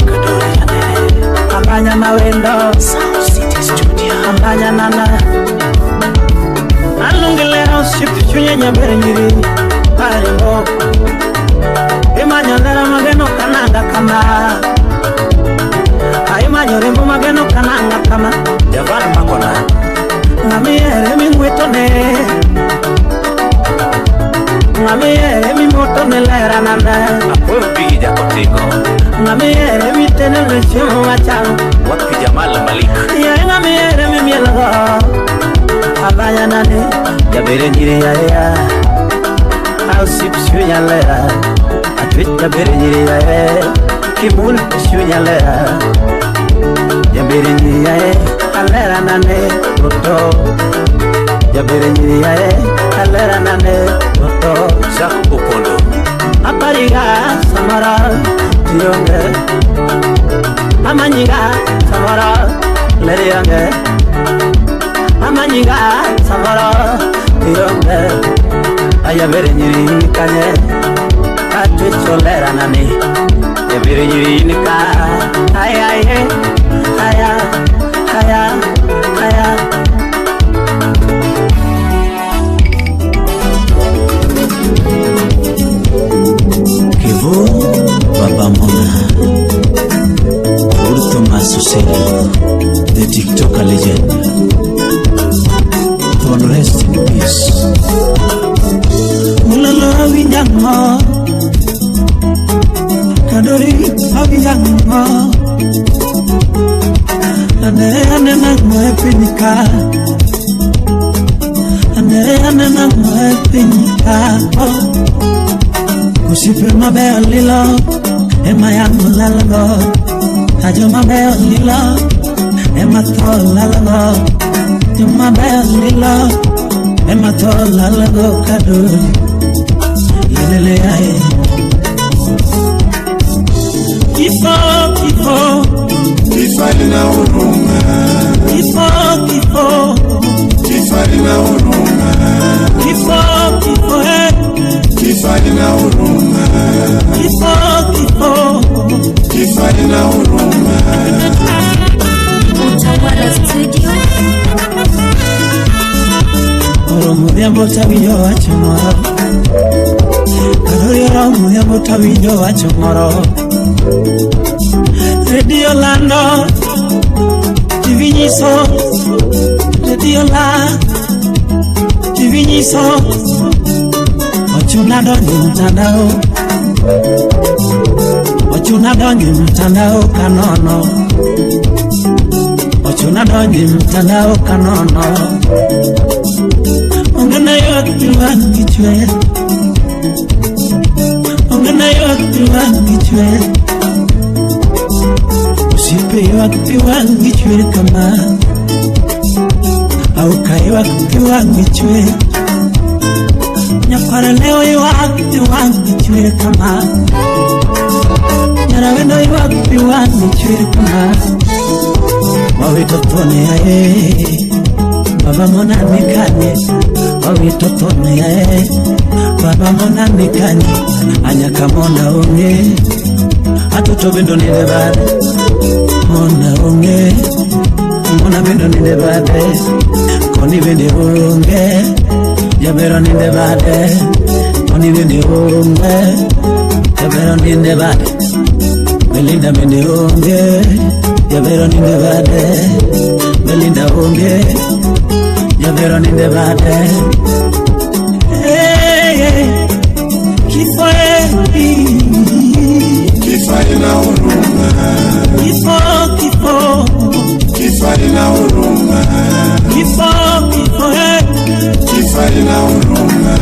Kadori Janele. Ambanya mawendo Sound City Studio. ambanya nana. Alungile shifti chunye nyabere nyiri. Parimo. Imanya lera mageno kananga kama. Imanya rembo mageno kananga kama. Javana Makona. Ngamiere mingwetone. Ngamiere mimotone lera nana. Apoyo Bija Kotiko. Ngamiere mitene lechimu wachang. Wapi Jamal Malik. Ya ngamiere mimielago. Abanya nane. Jabere njiri ya ya. Au sipshu nyalera. Atwit jabere njiri ya ya. Kimul shu nyalera. Jabere njiri ya ya. Alera nane. Roto. Jabere njiri ya ya. Alera nane. Roto. Zak Opondo. Apariga samara. Tiyonge. Amanyiga samara. Leriyonge. Amanyiga samara. Tiyonge. Ayabere nyiri kanye. Atwicholera nani. Ayabere nyiri ka. Aya aya aya aya aya. Kivu Baba Mona Uru Thomas Useli, the TikToker legend. Don't rest in peace. Ane na mwepinika Ane na mwepinika Kusipe mabeo lilo Ema yangu lalago Ajo mabeo lilo Ema to lalago Jo mabeo lilo Ema to lalago kaduri Lelele ae Kifo Kifalina urunga Kifo Kifalina urunga Kifalina urunga Kifalina urunga Utawala Studio. Oromudiambo tabiyo wachomoro Kadori oromudiambo tabiyo wachomoro Radio Lando TV Nyiso Radio La TV Nyiso Ochuna dongi mtandao kanono Ochuna dongi mtandao kanono Ongana yokiwangi chwe Ongana yokiwangi chwe Usipe yokiwangi chwe kama Au kai yokiwangi chwe Nyakara leo yokiwangi chwe kama Nyara wendo yokiwangi chwe kama Wawito tone ae Baba mona mekane Wawito tone ae Baba mona mekane Anyaka mona unge Atoto bendo nile bade Mona unge Mona bendo nile bade Koni bende unge Jabero nile bade Koni bende unge Jabero nile bade Belinda bende unge Jabero nile bade Belinda unge Jabero nile bade Kifalina urunga Kifalina urunga Kifalina urunga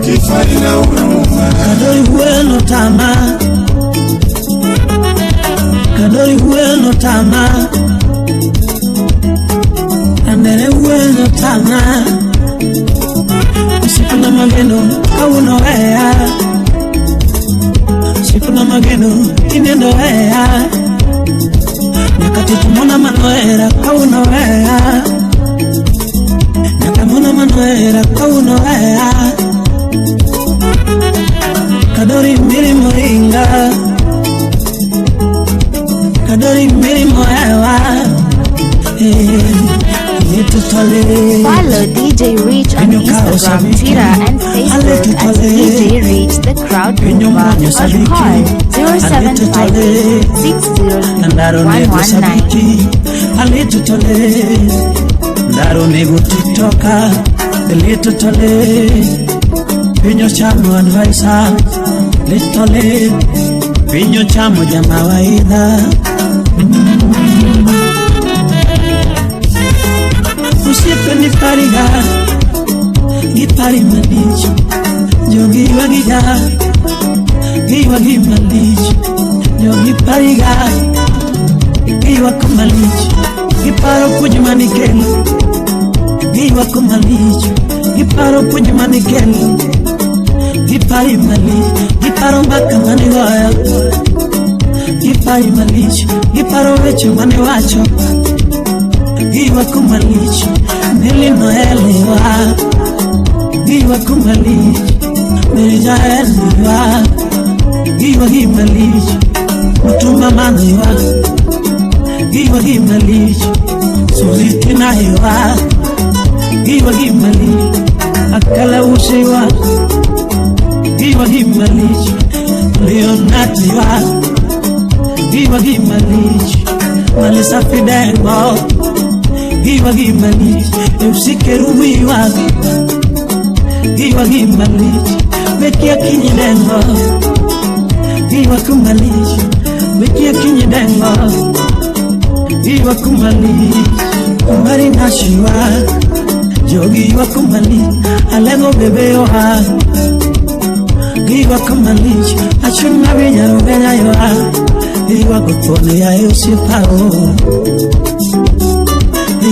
Kifalina urunga Kadori huelo tama Andere huelo tama Siku na mageno kauno hea Siku na mageno inendo hea Nyakati kumona manoera kauno hea Nyakamona manoera kauno hea Kadori mbiri moringa Kadori mbiri moewa Follow DJ Rich on Instagram, Twitter, and Facebook at DJ Rich The Crowd Mover, or call 0758-60119. Ndaro nego TikToka, little tole, Pinyo chamo advisor, little, Pinyo chamo jamawaida. Usipe ni pariga, gipari malicho, jogi wagiga, giwagi malicho, jogi pariga, giwako malicho, giparo kujumani kelo, giwako malicho, giparo kujumani kelo, gipari malicho, giparo mbaka mani goya, gipari malicho, giparo wecho mani wacho, Giwa kumalichi, nilino elewa Giwa kumalichi, nilija elewa Giwa gimalichi, mutuma maniwa Giwa gimalichi, sulitina hewa Giwa gimalichi, akala ushiwa Giwa gimalichi, leonatiwa Giwa gimalichi, malisa fidengo Giwa gimalichi, usikeruwi wagi Giwa gimalichi, bekia kinyidengo Iwa kumalish Wikia kinye dengo Iwa kumalish Kumari nashiwa Jogi iwa kumalish Alego bebe oha Iwa kumalish Achuna vinya ruvenya yoha Iwa kutone ya eusipao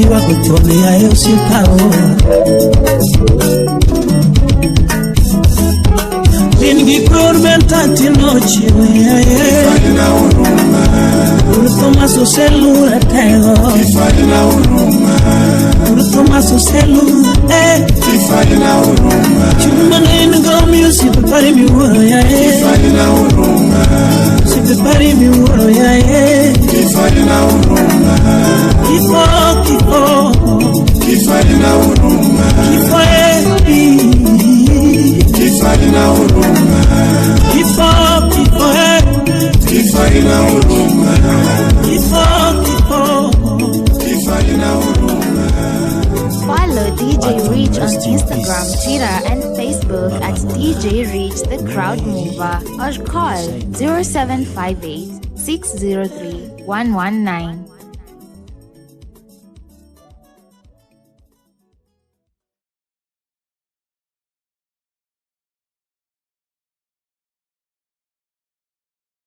Iwa kutone ya eusipao Lingi kurmentati noche Kifaina uruma Urutoma su celula tego Kifaina uruma Urutoma su celula Kifaina uruma Chumane ngo music pari mi woro ya Kifaina uruma Sipe pari mi woro ya Kifaina uruma Kifo Kifaina uruma Kifo Kifaina uruma Kifo Kifaina uruma Kifo Kifaina uruma. Follow DJ Reach on Instagram, Twitter and Facebook at DJ Reach The Crowd Mover or call 0758 603 119.